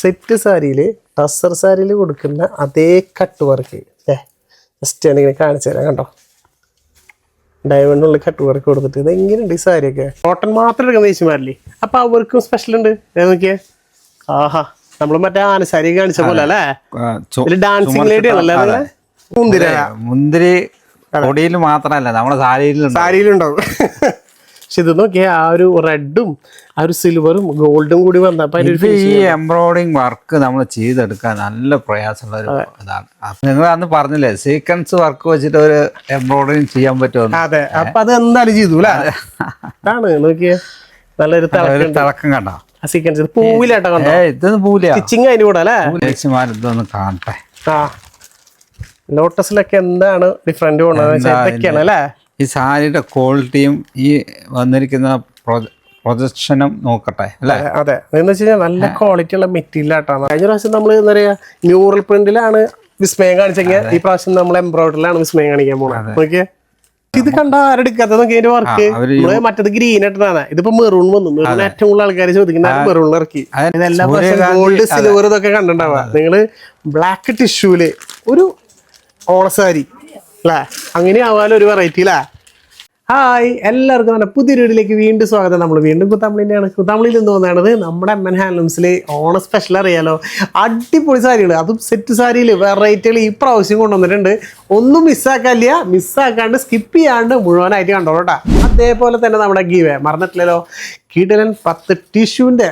Set സാരിയിൽ ടസർ സാരിയിൽ കൊടുക്കുന്ന അതേ കട്ട് വർക്ക് ജസ്റ്റ് ഞാനിങ്ങനെ കാണിച്ചു തരാം കണ്ടോ. ഡയമണ്ടിനുള്ള കട്ട് വർക്ക് കൊടുത്തിട്ട് ഇത് എങ്ങനെയുണ്ട് ഈ സാരിയൊക്കെ. കോട്ടൺ മാത്രം എടുക്കുന്ന ചേച്ചിമാരില്ലേ, അപ്പൊ അവർക്കും സ്പെഷ്യൽ ഉണ്ട്. നോക്കിയേ, ആഹാ നമ്മൾ മറ്റേ ആനസാരി കാണിച്ച പോലെ അല്ലേ. ഡാൻസിങ് ലേഡി ആണല്ലേ. മുന്തിരി പൊടിയിൽ മാത്രമല്ല നമ്മുടെ സാരിയിലുണ്ടാവും. പക്ഷെ ഇത് നോക്കിയാ ആ ഒരു റെഡും ആ ഒരു സിൽവറും ഗോൾഡും കൂടി വന്നപ്പോ ഈ എംബ്രോയിഡിങ് വർക്ക് നമ്മൾ ചെയ്തെടുക്കാൻ നല്ല പ്രയാസമുള്ള ഒരു ഇതാണ്. നിങ്ങൾ അന്ന് പറഞ്ഞില്ലേ സീക്വൻസ് വർക്ക് വെച്ചിട്ട് ഒരു എംബ്രോയിഡിങ് ചെയ്യാൻ പറ്റുമോ? അതെ, അപ്പൊ അത് എന്തായാലും ചെയ്തു അതാണ്. നോക്കിയേ നല്ലൊരു തിളക്കം കണ്ടോ ആ സീക്വൻസ്. പൂവിലാട്ടോ കണ്ടോ, ഇതൊന്നും പൂവില്ല, സ്റ്റിച്ചിങ് അതിന് കൂടെ അല്ലേ. ഇതൊന്ന് കാണട്ടെ. ലോട്ടസിലൊക്കെ എന്താണ് ഡിഫറെന്റ് കൊണ്ടുവന്നതൊക്കെയാണ് അല്ലേ. ഈ സാരിയുടെ ക്വാളിറ്റിയും ഈ വന്നിരിക്കുന്ന പ്രൊജക്ഷനും നോക്കട്ടെ അല്ലേ. അതെ, എന്ന് വെച്ച് കഴിഞ്ഞാൽ നല്ല ക്വാളിറ്റി ഉള്ള മെറ്റീരിയൽ ആയിട്ടാണ്. കഴിഞ്ഞ പ്രാവശ്യം നമ്മൾ എന്താ പറയാ മ്യൂറൽ പ്രിന്റിലാണ് വിസ്മയം കാണിച്ചെങ്കിൽ ഈ പ്രാവശ്യം നമ്മൾ എംബ്രോയിഡറിലാണ് വിസ്മയം കാണിക്കാൻ പോകുന്നത്. നോക്കിയേ, ഇത് കണ്ട ആരെടുക്കാത്ത നോക്കി അതിന്റെ വർക്ക്. മറ്റത് ഗ്രീൻ ഇട്ടാണ്, ഇതിപ്പോ മെറൂൺ വന്നു. മെറൂൺ ഏറ്റവും കൂടുതൽ ആൾക്കാർ ചോദിക്കുന്ന മെറൂൺ ഇറക്കി. ഇതെല്ലാം ഗോൾഡ് സിൽവർ ഇതൊക്കെ കണ്ടിട്ടുണ്ടാവുക നിങ്ങള്. ബ്ലാക്ക് ടിഷ്യൂല് ഒരു ഓണസാരി അല്ലേ, അങ്ങനെ ആവാലോ ഒരു വെറൈറ്റി അല്ലേ. ഹായ്, എല്ലാവർക്കും നമ്മുടെ പുതിയൊരു വീഡിയോയിലേക്ക് വീണ്ടും സ്വാഗതം. നമ്മൾ വീണ്ടും കുത്താമ്പളിൻ്റെയാണ്. കുത്താമ്പളിയിൽ നിന്ന് തോന്നുന്നത് നമ്മുടെ എം എൻ ഹാൻഡ്ലൂംസിലെ ഓണ സ്പെഷ്യൽ അറിയാലോ. അടിപൊളി സാരികൾ, അതും സെറ്റ് സാരിയിൽ വെറൈറ്റികൾ ഈ പ്രാവശ്യം കൊണ്ടുവന്നിട്ടുണ്ട്. ഒന്നും മിസ്സാക്കാനില്ല, മിസ്സാക്കാണ്ട് സ്കിപ്പ് ചെയ്യാണ്ട് മുഴുവനായിട്ട് കണ്ടോളൂ കേട്ടോ. അതേപോലെ തന്നെ നമ്മുടെ ഗീവേ മറന്നിട്ടില്ലല്ലോ, കിടിലൻ 10 ടിഷ്യൂവിൻ്റെ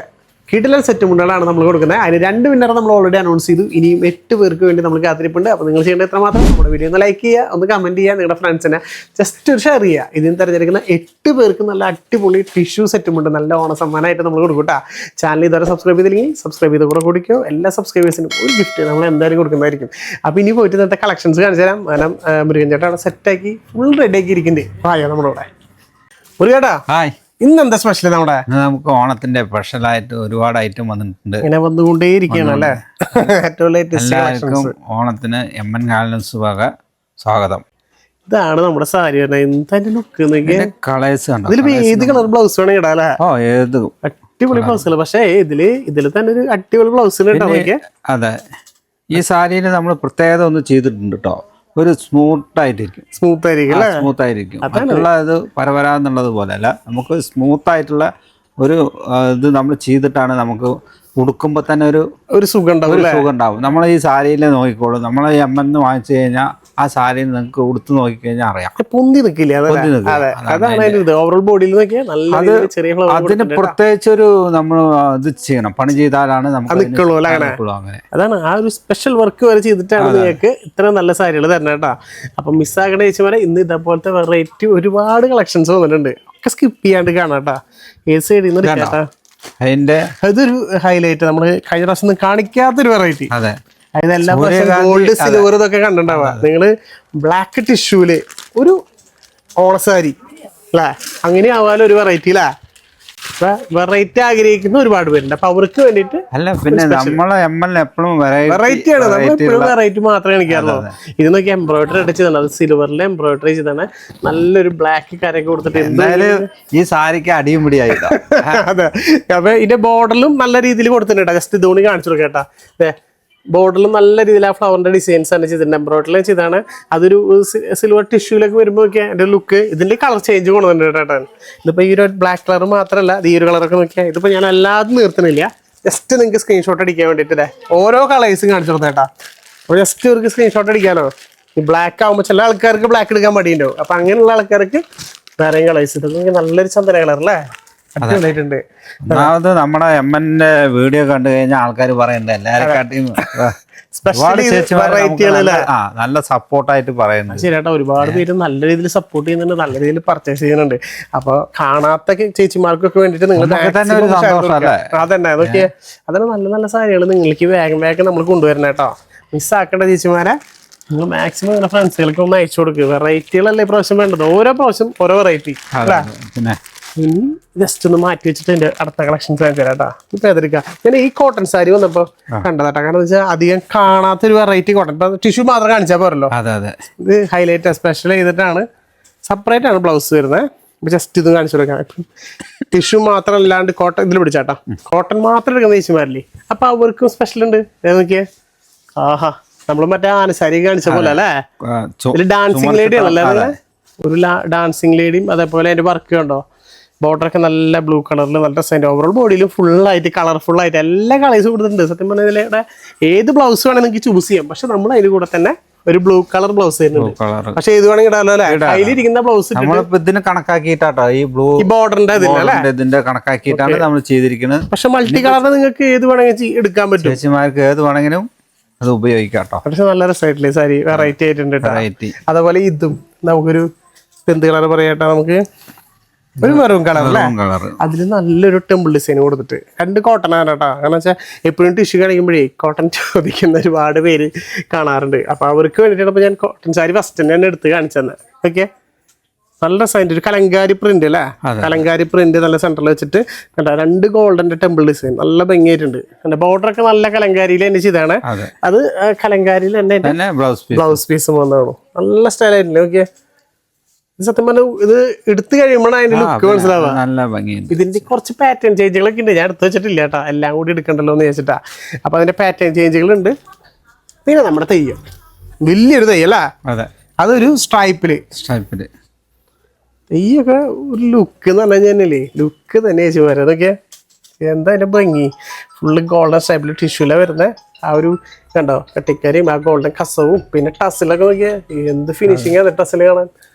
കിടിലൻ സെറ്റ് മുണ്ടുകളാണ് നമ്മൾ കൊടുക്കുന്നത്. അതിന് 2 വിന്നർ നമ്മൾ ഓൾറെഡി അനൗൺസ് ചെയ്തു. ഇനിയും 8 പേർക്ക് വേണ്ടി നമ്മൾ കാത്തിരിപ്പുണ്ട്. അപ്പോൾ നിങ്ങൾ ചെയ്യേണ്ട എത്ര മാത്രം നമ്മുടെ വീഡിയോ ഒന്ന് ലൈക്ക് ചെയ്യുക, ഒന്ന് കമൻറ്റ് ചെയ്യുക, നിങ്ങളുടെ ഫ്രണ്ട്സിനെ ജസ്റ്റ് ഒരു ഷെയർ ചെയ്യുക. ഇതിന് തിരഞ്ഞെടുക്കുന്ന 8 പേർക്ക് നല്ല അടിപൊളി ടിഷ്യൂ സെറ്റും ഉണ്ട്, നല്ല ഓണ സമ്മാനമായിട്ട് നമ്മൾ കൊടുക്കും കേട്ടോ. ചാനൽ ഇതുവരെ സബ്സ്ക്രൈബ് ചെയ്തില്ലെങ്കിൽ സബ്സ്ക്രൈബ് ചെയ്ത് കൂടെ കൊടുക്കുകയോ. എല്ലാ സബ്സ്ക്രൈബേഴ്സിനും ഒരു ഗിഫ്റ്റ് നമ്മൾ എന്തായാലും കൊടുക്കുന്നതായിരിക്കും. അപ്പോൾ ഇനി പോയിട്ട് ഇന്നത്തെ കളക്ഷൻസ് കാണിച്ചു തരാം. കാരണം മുരുകൻ ചേട്ടാ അവിടെ സെറ്റാക്കി ഫുൾ റെഡി ആക്കി ഇരിക്കുന്നുണ്ട്. ഹായ് നമ്മുടെ ഇവിടെ മുരുകേട്ടാ. ഹായ്, ഇന്നെന്താ സ്പെഷ്യൽ നമ്മുടെ? നമുക്ക് ഓണത്തിന്റെ സ്പെഷ്യലായിട്ട് ഒരുപാട് ഐറ്റം വന്നിട്ടുണ്ട്, ഇങ്ങനെ വന്നുകൊണ്ടേയിരിക്കുകയാണ് അല്ലേ. എല്ലാവർക്കും ഓണത്തിന് എം എൻ ഹാൻഡ്ലൂംസ് വക സ്വാഗതം. ഇതാണ് നമ്മുടെ സാരി. എന്താ ലുക്ക്, കളേഴ്സ് കണ്ടോ. ഇതിലിപ്പോ ഏത് കളർ ബ്ലൗസ് വേണമെങ്കിൽ ഇടാം അല്ലേ. ഏത് അടിപൊളി ബ്ലൗസുകൾ. പക്ഷേ ഇതില് തന്നെ ഒരു അടിപൊളി ബ്ലൗസ്. അതെ, ഈ സാരിയിൽ നമ്മൾ പ്രത്യേകത ഒന്ന് ചെയ്തിട്ടുണ്ട് കേട്ടോ. ഒരു സ്മൂത്ത് ആയിരിക്കും മറ്റുള്ള ഇത് പരപരാന്നുള്ളത് പോലെ അല്ല, നമുക്ക് സ്മൂത്ത് ആയിട്ടുള്ള ഒരു ഇത് നമ്മൾ ചെയ്തിട്ടാണ് നമുക്ക് ഉടുക്കുമ്പോൾ തന്നെ ഒരു സുഖം ഉണ്ടാവും. നമ്മൾ ഈ സാരിയിൽ നോക്കിക്കോളും. നമ്മൾ എം എന്ന് വാങ്ങിച്ചു കഴിഞ്ഞാൽ ആ സാരി നിങ്ങൾക്ക് ഉടുത്ത് നോക്കിക്കഴിഞ്ഞാൽ അറിയാം, പൊന്തി നിൽക്കില്ല. അതിന് പ്രത്യേകിച്ചൊരു നമ്മൾ ഇത് ചെയ്യണം, പണി ചെയ്താലാണ് നമുക്ക് അങ്ങനെ. അതാണ് ആ ഒരു സ്പെഷ്യൽ വർക്ക് വരെ ചെയ്തിട്ടാണ് നിങ്ങൾക്ക് ഇത്ര നല്ല സാരികൾ തരണം കേട്ടോ. അപ്പം മിസ്സാകേണ്ട ചേച്ചിമാരെ, ഇന്ന് ഇതേപോലത്തെ വെറൈറ്റി ഒരുപാട് കളക്ഷൻസ് വന്നിട്ടുണ്ട്. ഒക്കെ സ്കിപ്പ് ചെയ്യാണ്ട് കാണാം കേട്ടോ. ഏത് സൈഡിൽ നിന്ന് കേട്ടാ അതൊരു ഹൈലൈറ്റ്, നമ്മള് കഴിഞ്ഞ പ്രാവശ്യം കാണിക്കാത്തൊരു വെറൈറ്റി. അതായത് എല്ലാ ഗോൾഡ് സിൽവർ ഇതൊക്കെ കണ്ടിട്ടുണ്ടാവുക നിങ്ങള്. ബ്ലാക്ക് ടിഷ്യൂല് ഒരു ഓണസാരി അല്ലേ, അങ്ങനെ ആവാലോ ഒരു വെറൈറ്റി അല്ലേ. വെറൈറ്റി ആഗ്രഹിക്കുന്ന ഒരുപാട് പേരുണ്ട്. അപ്പൊ അവർക്ക് വേണ്ടിട്ട് അല്ല, പിന്നെ നമ്മളെ എപ്പോഴും വെറൈറ്റി ആണ്. നമ്മളെപ്പോഴും വെറൈറ്റി മാത്രമേ കാണിക്കാറുള്ളൂ. ഇത് നോക്കി എംബ്രോയിഡറി അടിച്ചതാണ്, അത് സിൽവറിൽ എംബ്രോയിഡറി ചെയ്താണ്. നല്ലൊരു ബ്ലാക്ക് കരയൊക്കെ കൊടുത്തിട്ട് എന്തായാലും ഈ സാരിക്ക് അടിയും പിടിയായി. അതെ, അപ്പൊ ഇതിന്റെ ബോർഡറിലും നല്ല രീതിയിൽ കൊടുത്തിട്ടുണ്ട്. ജസ്റ്റ് ഇതുകൊണ്ട് കാണിച്ചു കൊടുക്കേട്ടാ. ബോർഡറിലും നല്ല രീതിയിൽ ആ ഫ്ലവറിന്റെ ഡിസൈൻസ് തന്നെ ചെയ്തിട്ടുണ്ട്. എംബ്രോയിഡറിലും ചെയ്താണ്. അതൊരു സിൽവർ ടിഷ്യൂലൊക്കെ വരുമ്പോൾ നോക്കിയാൽ എൻ്റെ ലുക്ക് ഇതിന്റെ കളർ ചേഞ്ച് കൊണ്ടുവന്നിട്ടുണ്ട് കേട്ടോ. ഇതിപ്പോ ഈ ഒരു ബ്ലാക്ക് കളർ മാത്രമല്ല, ഈ ഒരു കളറൊക്കെ നോക്കിയാൽ ഇതിപ്പോ ഞാൻ എല്ലാതും നിർത്തുന്നില്ല. ജസ്റ്റ് നിങ്ങൾക്ക് സ്ക്രീൻഷോട്ട് അടിക്കാൻ വേണ്ടിയിട്ട് ഓരോ കളേഴ്സും കാണിച്ചു കൊടുത്തേട്ടാ. അപ്പോൾ ജസ്റ്റ് ഇവർക്ക് സ്ക്രീൻഷോട്ട് അടിക്കാലോ. ഈ ബ്ലാക്ക് ആകുമ്പോൾ ചില ആൾക്കാർക്ക് ബ്ലാക്ക് എടുക്കാൻ മടിയുണ്ടാവും. അപ്പൊ അങ്ങനെയുള്ള ആൾക്കാർക്ക് വേറെയും കളേഴ്സ്. ഇതൊക്കെ നല്ലൊരു ചന്ദന കളർ അല്ലേ, അടിപൊളിയായിട്ടുണ്ട്. ഒന്നാമത് നമ്മുടെ എം എൻ്റെ വീഡിയോ കണ്ടു കഴിഞ്ഞാൽ ആൾക്കാർ പറയുന്നത് എല്ലാവരെക്കാട്ടിയും നല്ല സപ്പോർട്ടായിട്ട് പറയുന്നത്. ശരിയാട്ടോ, ഒരുപാട് പേര് നല്ല രീതിയിൽ സപ്പോർട്ട് ചെയ്യുന്നുണ്ട്, നല്ല രീതിയിൽ പർച്ചേസ് ചെയ്യുന്നുണ്ട്. അപ്പൊ കാണാത്ത ചേച്ചിമാർക്കൊക്കെ വേണ്ടിട്ട് നിങ്ങൾ അതന്നെ അതൊക്കെ അതാണ് നല്ല നല്ല സാരികൾ നിങ്ങൾക്ക് വേഗം നമ്മൾ കൊണ്ടുവരണം കേട്ടോ. മിസ്സാക്കേണ്ട ചേച്ചിമാരെ നിങ്ങൾ മാക്സിമം നിങ്ങളുടെ ഫ്രണ്ട്സുകൾക്ക് ഒന്ന് അയച്ചു കൊടുക്കുക. വെറൈറ്റികളല്ലേ പ്രാവശ്യം വേണ്ടത്, ഓരോ പ്രാവശ്യം ഓരോ വെറൈറ്റി. പിന്നെ ജസ്റ്റ് ഒന്ന് മാറ്റി വെച്ചിട്ട് എന്റെ അടുത്ത കളക്ഷൻസ് തരാട്ടാ. ഇപ്പൊ ഏതെടുക്കാം. ഞാൻ ഈ കോട്ടൺ സാരി വന്നപ്പോ കണ്ടതാട്ടാ. കാരണം വെച്ചാൽ അധികം കാണാത്തൊരു വെറൈറ്റി കോട്ടൺ. ഇപ്പൊ ടിഷ്യൂ മാത്രം കാണിച്ചാൽ പോരല്ലോ. ഇത് ഹൈലൈറ്റ് സ്പെഷ്യൽ ചെയ്തിട്ടാണ്, സെപ്പറേറ്റ് ആണ് ബ്ലൗസ് വരുന്നത്. ജസ്റ്റ് ഇത് കാണിച്ചു കൊടുക്കാം. ടിഷ്യൂ മാത്രം അല്ലാണ്ട് കോട്ടൺ ഇതിൽ പിടിച്ചാട്ടാ, കോട്ടൺ മാത്രം എടുക്കുന്ന ചേച്ചിമാരില്ലേ, അപ്പൊ അവർക്കും സ്പെഷ്യൽ ഉണ്ട്. നോക്കിയേ, ആഹാ, നമ്മൾ മറ്റേ ആനസാരി കാണിച്ച പോലെ അല്ലേ, ഇതിൽ ഡാൻസിങ് ലേഡി ആണല്ലേ, ഒരു ഡാൻസിങ് ലേഡിയും അതേപോലെ അതിന്റെ വർക്ക് കണ്ടോ, ബോർഡറൊക്കെ നല്ല ബ്ലൂ കളറിൽ നല്ല ഡ്രസ്സ്, ഓവറോൾ ബോഡിയിലും ഫുള്ളായിട്ട് കളർഫുൾ ആയിട്ട് എല്ലാ കളേഴ്സും കൊടുത്തിട്ടുണ്ട്. സത്യം പറഞ്ഞാൽ ഇതിലെ ഏത് ബ്ലൗസ് വേണമെങ്കിൽ നിങ്ങൾക്ക് ചൂസ് ചെയ്യാം. പക്ഷെ നമ്മൾ അതിന് കൂടെ തന്നെ ഒരു ബ്ലൂ കളർ ബ്ലൗസ് തരുന്നുണ്ട്. പക്ഷെ ഇത് വേണമെങ്കിൽ ഇടാലോ അല്ലേ, കയ്യിലിരിക്കുന്ന ബ്ലൗസ് ഇതിന് കണക്കാക്കിയിട്ടാട്ടോ ഈ ബ്ലൂ ഈ ബോർഡറിന്റെ ഇതിന്റെ കണക്കാക്കിയിട്ടാണ് നമ്മൾ ചെയ്തിരിക്കുന്നത്. പക്ഷെ മൾട്ടി കളറിന് നിങ്ങൾക്ക് ഏത് വേണമെങ്കിൽ എടുക്കാൻ പറ്റും, ചേച്ചിമാർക്ക് ഏത് വേണമെങ്കിലും അത് ഉപയോഗിക്കാട്ടോ. പക്ഷെ നല്ല രസമായിട്ടില്ലേ സാരി, വെറൈറ്റി ആയിട്ടുണ്ട്. അതേപോലെ ഇതും നമുക്കൊരു എന്ത് കളർ പറയാട്ടോ, നമുക്ക് ഒരു മെറൂൺ കളർ അല്ലേ, അതിൽ നല്ലൊരു ടെമ്പിൾ ഡിസൈൻ കൊടുത്തിട്ട് 2 കോട്ടൺ ആണ് കേട്ടോ. കാരണം വെച്ചാൽ എപ്പോഴും ടിഷ്യൂ കാണിക്കുമ്പോഴേ കോട്ടൺ ചോദിക്കുന്ന ഒരുപാട് പേര് കാണാറുണ്ട്. അപ്പൊ അവർക്ക് വേണ്ടിയിട്ടാണ് ഞാൻ കോട്ടൺ സാരി ഫസ്റ്റ് തന്നെ എടുത്ത് കാണിച്ചു തന്നെ. ഓക്കെ, നല്ല രസമായിട്ട് ഒരു കലങ്കാരി പ്രിന്റ് അല്ലേ, കലങ്കാരി പ്രിന്റ് നല്ല സെന്ററിൽ വെച്ചിട്ട് കണ്ടാ 2 ഗോൾഡന്റെ ടെമ്പിൾ ഡിസൈൻ നല്ല ഭംഗിയായിട്ടുണ്ട്. എന്റെ ബോർഡർ ഒക്കെ നല്ല കലങ്കാരിയിൽ തന്നെ ചെയ്താണ്, അത് കലങ്കാരിയിൽ തന്നെ ബ്ലൗസ് പീസ് വന്നതാണ്. നല്ല സ്റ്റൈലായിട്ടില്ലേ. ഓക്കെ, സത്യം പറഞ്ഞ ഇത് എടുത്തു കഴിയുമ്പോഴാണ് അതിന്റെ ലുക്ക് മനസ്സിലാവുക. നല്ല ഭംഗിയുണ്ട്. ഇതിന്റെ കുറച്ച് പാറ്റേൺ ചേഞ്ചുകളൊക്കെ ഉണ്ട്, ഞാൻ എടുത്തു വെച്ചിട്ടില്ല കേട്ടോ, എല്ലാം കൂടി എടുക്കണ്ടല്ലോ എന്ന് വെച്ചിട്ടാ. അപ്പൊ അതിന്റെ പാറ്റേൺ ചേഞ്ചുകൾ ഉണ്ട്. പിന്നെ നമ്മുടെ തെയ്യം വലിയൊരു തെയ്യം അല്ലേ, അതൊരു സ്ട്രൈപ്പില് തെയ്യൊക്കെ ഒരു ലുക്ക് എന്ന് പറഞ്ഞു കഴിഞ്ഞാലേ ലുക്ക് തന്നെ ചേച്ചി വരാം. അതൊക്കെ എന്താ അതിന്റെ ഭംഗി, ഫുള്ള് ഗോൾഡൻ സ്ട്രൈപ്പിൽ ടിഷ്യൂല വരുന്ന ആ ഒരു കണ്ടോ കട്ടിക്കരിയും ആ ഗോൾഡൻ കസവും പിന്നെ ടസിലൊക്കെ നോക്കിയാൽ എന്ത് ഫിനിഷിംഗ് ആണ് ടസിൽ കാണാൻ.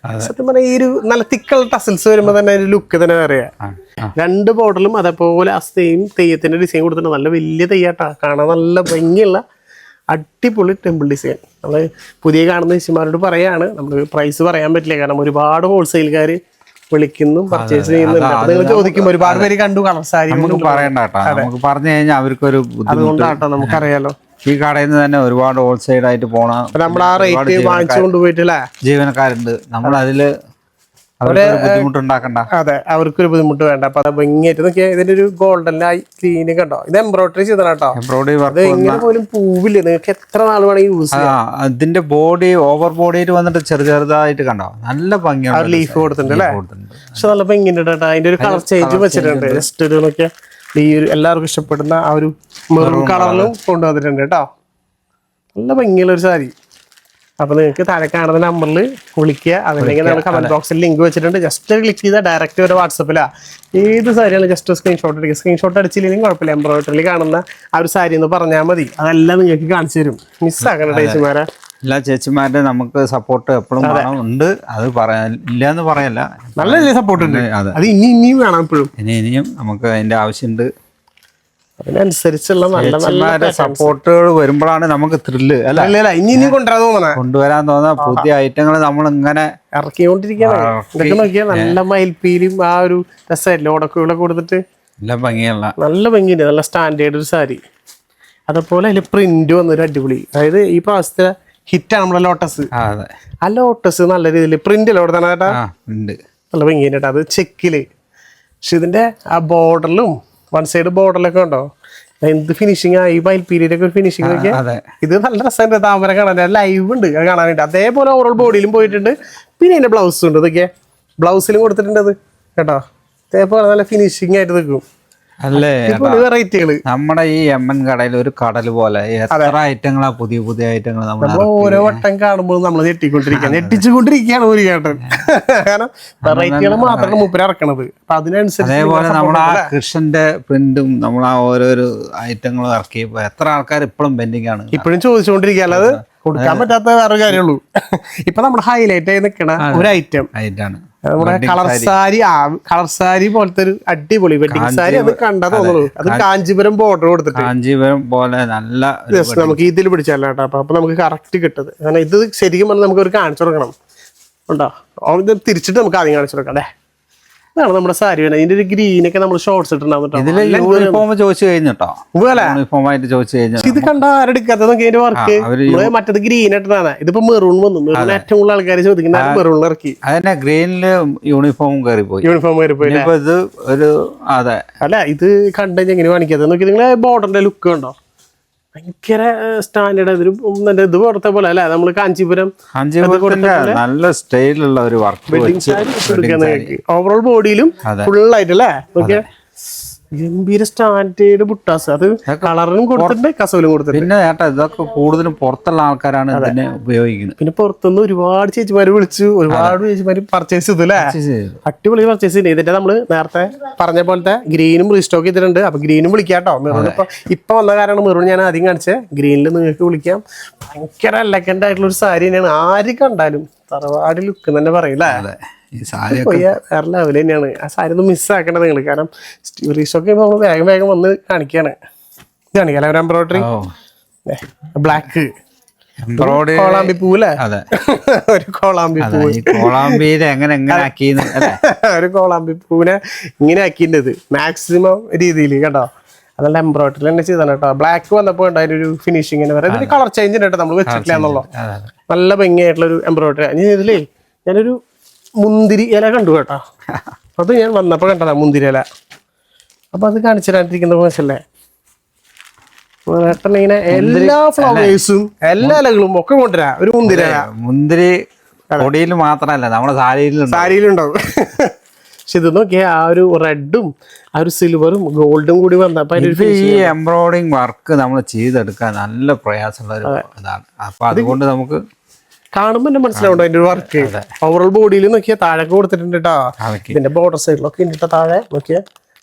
സത്യം പറഞ്ഞാൽ ഈ ഒരു നല്ല തിക്കുള്ള ടസിൽസ് വരുമ്പോൾ തന്നെ അതിന്റെ ലുക്ക് തന്നെ അറിയാം. 2 ബോർഡറിലും അതേപോലെ ആ തെയ്യത്തിന്റെ ഡിസൈൻ കൊടുത്തിട്ടുണ്ട്. നല്ല വലിയ തെയ്യാട്ടാ, കാണാൻ നല്ല ഭംഗിയുള്ള അടിപൊളി ടെമ്പിൾ ഡിസൈൻ. നമ്മൾ പുതിയ കാണുന്ന ചേച്ചിമാരോട് പറയാണ്, നമ്മൾ പ്രൈസ് പറയാൻ പറ്റില്ല, കാരണം ഒരുപാട് ഹോൾസെയിൽക്കാർ വിളിക്കുന്നു, പർച്ചേസ് ചെയ്യുന്നുണ്ട്. നിങ്ങൾ ചോദിക്കും ഒരുപാട് പേര് കണ്ടു കളർ സാരി, നമുക്ക് പറയണ്ടാട്ടോ, നമുക്ക് പറഞ്ഞു കഴിഞ്ഞാൽ അവർക്കൊരു അതുകൊണ്ടാട്ടോ നമുക്കറിയാലോ. ഈ കടയിൽ നിന്ന് തന്നെ ഒരുപാട് ഹോൾസെയിൽ ആയിട്ട് പോണ നമ്മൾ ആ റേറ്റ് വാങ്ങിച്ചു കൊണ്ടുപോയിട്ടില്ലേ ജീവനക്കാരുണ്ട്, നമ്മൾ അതില് ബുദ്ധിമുട്ടുണ്ടാക്കണ്ട. അതെ, അവർക്കൊരു ബുദ്ധിമുട്ട് വേണ്ട. അപ്പൊ അത് ഭംഗിയായിട്ട് നോക്കിയാൽ ഇതിന്റെ ഒരു ഗോൾഡൻ ആയി ക്ലീൻ കണ്ടോ, ഇത് എംബ്രോയിഡറി ചെയ്തതാണ് കേട്ടോ. എംബ്രോയിഡറി അത് എങ്ങനെ പോലും പൂവില്ല, നിങ്ങൾക്ക് എത്ര നാൾ വേണമെങ്കിൽ യൂസ് ചെയ്യാം. അതിന്റെ ബോഡി ഓവർ ബോഡിയിൽ വന്നിട്ട് ചെറുതായിട്ട് കണ്ടോ, നല്ല ഭംഗിയാണ്. ലീഫ് കൊടുത്തിട്ടുണ്ട് അല്ലേ, പക്ഷെ നല്ല ഭംഗിയുണ്ട് കേട്ടോ. അതിന്റെ ഒരു കളർ ചേഞ്ച് വെച്ചിട്ടുണ്ട്. ജസ്റ്റ് ഒരു നോക്കിയാൽ ഈ ഒരു എല്ലാവർക്കും ഇഷ്ടപ്പെടുന്ന ആ ഒരു മെറൂൺ കളറിലും കൊണ്ടുവന്നിട്ടുണ്ട് കേട്ടോ. നല്ല ഭംഗിയുള്ള ഒരു സാരി. അപ്പൊ നിങ്ങൾക്ക് താഴെ കാണുന്ന നമ്പറിൽ വിളിക്കുക, അതല്ലെങ്കിൽ നമ്മൾ കമന്റ് ബോക്സിൽ ലിങ്ക് വെച്ചിട്ടുണ്ട്. ജസ്റ്റ് ക്ലിക്ക് ചെയ്താൽ ഡയറക്റ്റ് ഒരു വാട്സപ്പിലാ ഏത് സാരിയാണ് ജസ്റ്റ് സ്ക്രീൻഷോട്ട് എടുക്കുക. സ്ക്രീൻഷോട്ട് അടിച്ചില്ലെങ്കിൽ കുഴപ്പമില്ല, എംബ്രോയിഡറിയിൽ കാണുന്ന ആ ഒരു സാരി എന്ന് പറഞ്ഞാൽ മതി, അതെല്ലാം നിങ്ങൾക്ക് കാണിച്ചു തരും. മിസ്സാക്കണം ചേച്ചിമാരെ. എല്ലാ ചേച്ചിമാരുടെ നമുക്ക് സപ്പോർട്ട് എപ്പോഴും ഉണ്ട്, അത് ഇല്ല എന്ന് പറയല്ല, നല്ല സപ്പോർട്ട് ഉണ്ട്. അത് ഇനിയും വേണം എപ്പോഴും, ഇനിയും നമുക്ക് അതിന്റെ ആവശ്യമുണ്ട്. അതിനനുസരിച്ചുള്ള നല്ല നല്ല സപ്പോർട്ടുകൾ വരുമ്പോഴാണ് നമുക്ക് ത്രില്ല് അല്ല ഇനി കൊണ്ടുവരാൻ തോന്നുന്ന പുതിയ ഐറ്റങ്ങൾ നമ്മൾ ഇങ്ങനെ ഇറക്കിക്കൊണ്ടിരിക്കുകയാണ്. ഇതൊക്കെ നോക്കിയാൽ നല്ല മയിൽപ്പീലും ആ ഒരു രസമല്ലേ, ഓടക്കുകളൊക്കെ കൊടുത്തിട്ട് നല്ല ഭംഗിയുള്ള നല്ല ഭംഗിയുണ്ട്, നല്ല സ്റ്റാൻഡേർഡ് ഒരു സാരി. അതുപോലെ അതിൽ പ്രിന്റ് വന്നൊരു അടിപൊളി, അതായത് ഈ പ്രാവശ്യത്തെ ഹിറ്റാണ് നമ്മുടെ ലോട്ടസ്. ആ ലോട്ടസ് നല്ല രീതിയിൽ പ്രിന്റ് അല്ലേ അവിടെ തന്നെ നല്ല ഭംഗിയുണ്ട് കേട്ടോ. അത് ചെക്കില്, പക്ഷെ ഇതിന്റെ ആ ബോർഡറിലും വൺ സൈഡ് ബോർഡറിലൊക്കെ ഉണ്ടോ എന്ത് ഫിനിഷിംഗ് ആ, ഈ മയിൽപ്പീലിയൊക്കെ ഒരു ഫിനിഷിംഗ് ഒക്കെ. ഇത് നല്ല രസമുണ്ട്, താമര കാണാൻ ലൈവ് ഉണ്ട് കാണാനായിട്ട്. അതേപോലെ ഓവറോൾ ബോഡിയിലും പോയിട്ടുണ്ട്. പിന്നെ അതിന്റെ ബ്ലൗസ് ഉണ്ട്, ഇതൊക്കെ ബ്ലൗസിലും കൊടുത്തിട്ടുണ്ട് അത് കേട്ടോ. അതേപോലെ നല്ല ഫിനിഷിംഗ് ആയിട്ട് നിൽക്കും. അല്ലേ വെറൈറ്റികള് നമ്മുടെ ഈ എമ്മൻ കടയിൽ ഒരു കടൽ പോലെ എത്ര ഐറ്റങ്ങളാ, പുതിയ ഐറ്റങ്ങൾ നമ്മൾ ഓരോ വട്ടം കാണുമ്പോൾ നമ്മൾ ഞെട്ടിച്ചുകൊണ്ടിരിക്കുകയാണ് ഒരു ചേട്ടൻ. കാരണം വെറൈറ്റികൾ മാത്രമാണ് മൂപ്പര് ഇറക്കണത്. അപ്പൊ അതിനനുസരിച്ച് അതേപോലെ നമ്മൾ ആ കൃഷ്ണന്റെ പ്രിന്റും നമ്മൾ ആ ഓരോരോ ഐറ്റങ്ങളും ഇറക്കിയപ്പോ എത്ര ആൾക്കാർ ഇപ്പോഴും പെൻഡിങ് ആണ്, ഇപ്പോഴും ചോദിച്ചുകൊണ്ടിരിക്കുക. അല്ലാതെ കൊടുക്കാൻ പറ്റാത്ത വേറെ കാര്യമുള്ളൂ. ഇപ്പൊ നമ്മുടെ ഹൈലൈറ്റ് ആയി നിൽക്കണ ഒരു ഐറ്റാണ് നമ്മുടെ കളർ സാരി പോലത്തെ ഒരു അടിപൊളി വെഡിങ് സാരി. അത് കണ്ടാ തോന്നുള്ളൂ, അത് കാഞ്ചീപുരം ബോർഡർ കൊടുത്തിട്ട് കാഞ്ചീപുരം പോലെ നല്ല നമുക്ക് ഇതിൽ പിടിച്ചല്ല കേട്ടോ. അപ്പൊ നമുക്ക് കറക്റ്റ് കിട്ടത്. കാരണം ഇത് ശരിക്കും പറഞ്ഞാൽ നമുക്ക് ഒരു കാണിച്ചു കൊടുക്കണം ഉണ്ടോ, ഇത് തിരിച്ചിട്ട് നമുക്ക് ആദ്യം കാണിച്ചു കൊടുക്കാം അല്ലേ. ഇതാണ് നമ്മുടെ സാരി വേണം. ഇതിന്റെ ഒരു ഗ്രീനൊക്കെ നമ്മൾ ഷോർട്സ് ഇട്ടുണ്ടാവും. യൂണിഫോം ചോദിച്ചു കഴിഞ്ഞോ, യൂണിഫോം ആയിട്ട് ചോദിച്ചു കഴിഞ്ഞു. ഇത് കണ്ട ആരെടുക്കാത്ത ഇതിന്റെ വർക്ക് മറ്റേത് ഗ്രീൻ ഇട്ടാണ്, ഇതിപ്പോ മെറൂൺ വന്നു. മെറൂൺ ഏറ്റവും കൂടുതൽ ആൾക്കാർ ചോദിക്കുന്ന മെറൂണിൽ ഇറക്കി. അതന്നെ ഗ്രീനില് യൂണിഫോം കയറിപ്പോയി. ഇത് ഒരു അതെ അല്ല, ഇത് കണ്ടു എങ്ങനെ കാണിക്കാതെ നോക്കി. നിങ്ങൾ ബോർഡറിന്റെ ലുക്ക് കണ്ടോ, ഭയങ്കര സ്റ്റാൻഡേർഡ് ഇത് പുറത്തെ പോലെ അല്ലെ നമ്മള് കാഞ്ചീപുരം നല്ല സ്റ്റൈലുള്ള ഒരു വർക്ക് ഓവറോൾ ബോഡിയിലും ഫുൾ ആയിട്ടല്ലേ ഓക്കെ ഗംഭീര സ്റ്റാൻഡേർഡ് ബുട്ടാസ് അത് കളറിനും കൊടുത്തിട്ടുണ്ട് കസവിലും കൊടുത്തിട്ടുണ്ട്. പിന്നെ ചേട്ടാ ഇതൊക്കെ കൂടുതലും പുറത്തുള്ള ആൾക്കാരാണ് ഇതിനെ ഉപയോഗിക്കുന്നത്. പിന്നെ പുറത്തുനിന്ന് ഒരുപാട് ചേച്ചിമാര് വിളിച്ചു, ഒരുപാട് ചേച്ചിമാര് പർച്ചേസ് ചെയ്തു അല്ലേ, അടിപൊളി പർച്ചേസ് ചെയ്തു. ഇതിന്റെ നമ്മള് നേരത്തെ പറഞ്ഞ പോലത്തെ ഗ്രീനും റീസ്റ്റോക്ക് ചെയ്തിട്ടുണ്ട്. അപ്പൊ ഗ്രീനും വിളിക്കാട്ടോ. മെറൂൺ ഇപ്പൊ വന്ന കാരണം മെറൂൺ ഞാൻ ആദ്യം കാണിച്ചത്, ഗ്രീനിൽ നിങ്ങൾക്ക് വിളിക്കാം. ഭയങ്കര എലഗന്റ് ആയിട്ടുള്ള ഒരു സാരി തന്നെയാണ്. ആര് കണ്ടാലും തറവാട് ലുക്ക് തന്നെ പറയില്ലേ. വേറെ ലെവൽ തന്നെയാണ്. ആ സാരി ഒന്ന് മിസ്സാക്കേണ്ടത് നിങ്ങൾ, കാരണം റീസ്റ്റോക്ക് ചെയ്യുമ്പോൾ നമ്മൾ വേഗം വേഗം വന്ന് കാണിക്കാണ്. ഇത് കാണിക്കാം ഒരു എംബ്രോയിഡറി ബ്ലാക്ക് കോളാമ്പി പൂവല്ലേ, ഒരു കോളാമ്പി പൂവ് ഒരു കോളാമ്പി പൂവിനെ ഇങ്ങനെ ആക്കിയിട്ടുണ്ട് മാക്സിമം രീതിയിൽ കേട്ടോ. അതല്ല എംബ്രോയിഡറി തന്നെ ചെയ്താണ് കേട്ടോ. ബ്ലാക്ക് വന്നപ്പോൾ അതിന്റെ ഒരു ഫിനിഷിങ് ഇതിന്റെ കളർ ചേഞ്ച് ഉണ്ട് കേട്ടോ, നമ്മൾ വെച്ചിട്ടില്ല എന്നുള്ളൂ. നല്ല ഭംഗിയായിട്ടുള്ള ഒരു എംബ്രോയിഡറി. ഇനി ഇതിലേ ഞാനൊരു മുന്തിരി ഇല കണ്ടു കേട്ടോ. അത് ഞാൻ വന്നപ്പോൾ കണ്ടതാ മുന്തിരി ഇല. അപ്പൊ അത് കാണിച്ചു തരാണ്ടിരിക്കുന്ന മോശല്ലേ. ഇങ്ങനെ എല്ലാ ഫ്ലവേഴ്സും എല്ലാ ഇലകളും ഒക്കെ കൊണ്ടുവരാ ഒരു മുന്തിരി ഇല. മുന്തിരി പൊടിയിൽ മാത്രല്ല നമ്മുടെ സാരിയിലുണ്ടാവും. പക്ഷെ ഇത് നോക്കിയാ ആ ഒരു റെഡും ആ ഒരു സിൽവറും ഗോൾഡും കൂടി വന്നപ്പോ ഈ എംബ്രോയിഡിങ് വർക്ക് നമ്മൾ ചെയ്തെടുക്കാൻ നല്ല പ്രയാസമുള്ള ഒരു ഇതാണ്. അപ്പൊ അതുകൊണ്ട് നമുക്ക് കാണുമ്പോ തന്നെ മനസ്സിലാവുണ്ടോ അതിന്റെ ഒരു വർക്ക്. ഓവറോൾ ബോഡിയിൽ നോക്കിയാൽ താഴെ കൊടുത്തിട്ടുണ്ട് കേട്ടോ. ഇതിന്റെ ബോർഡർ സൈഡിലൊക്കെ ഉണ്ട് താഴെ നോക്കിയാ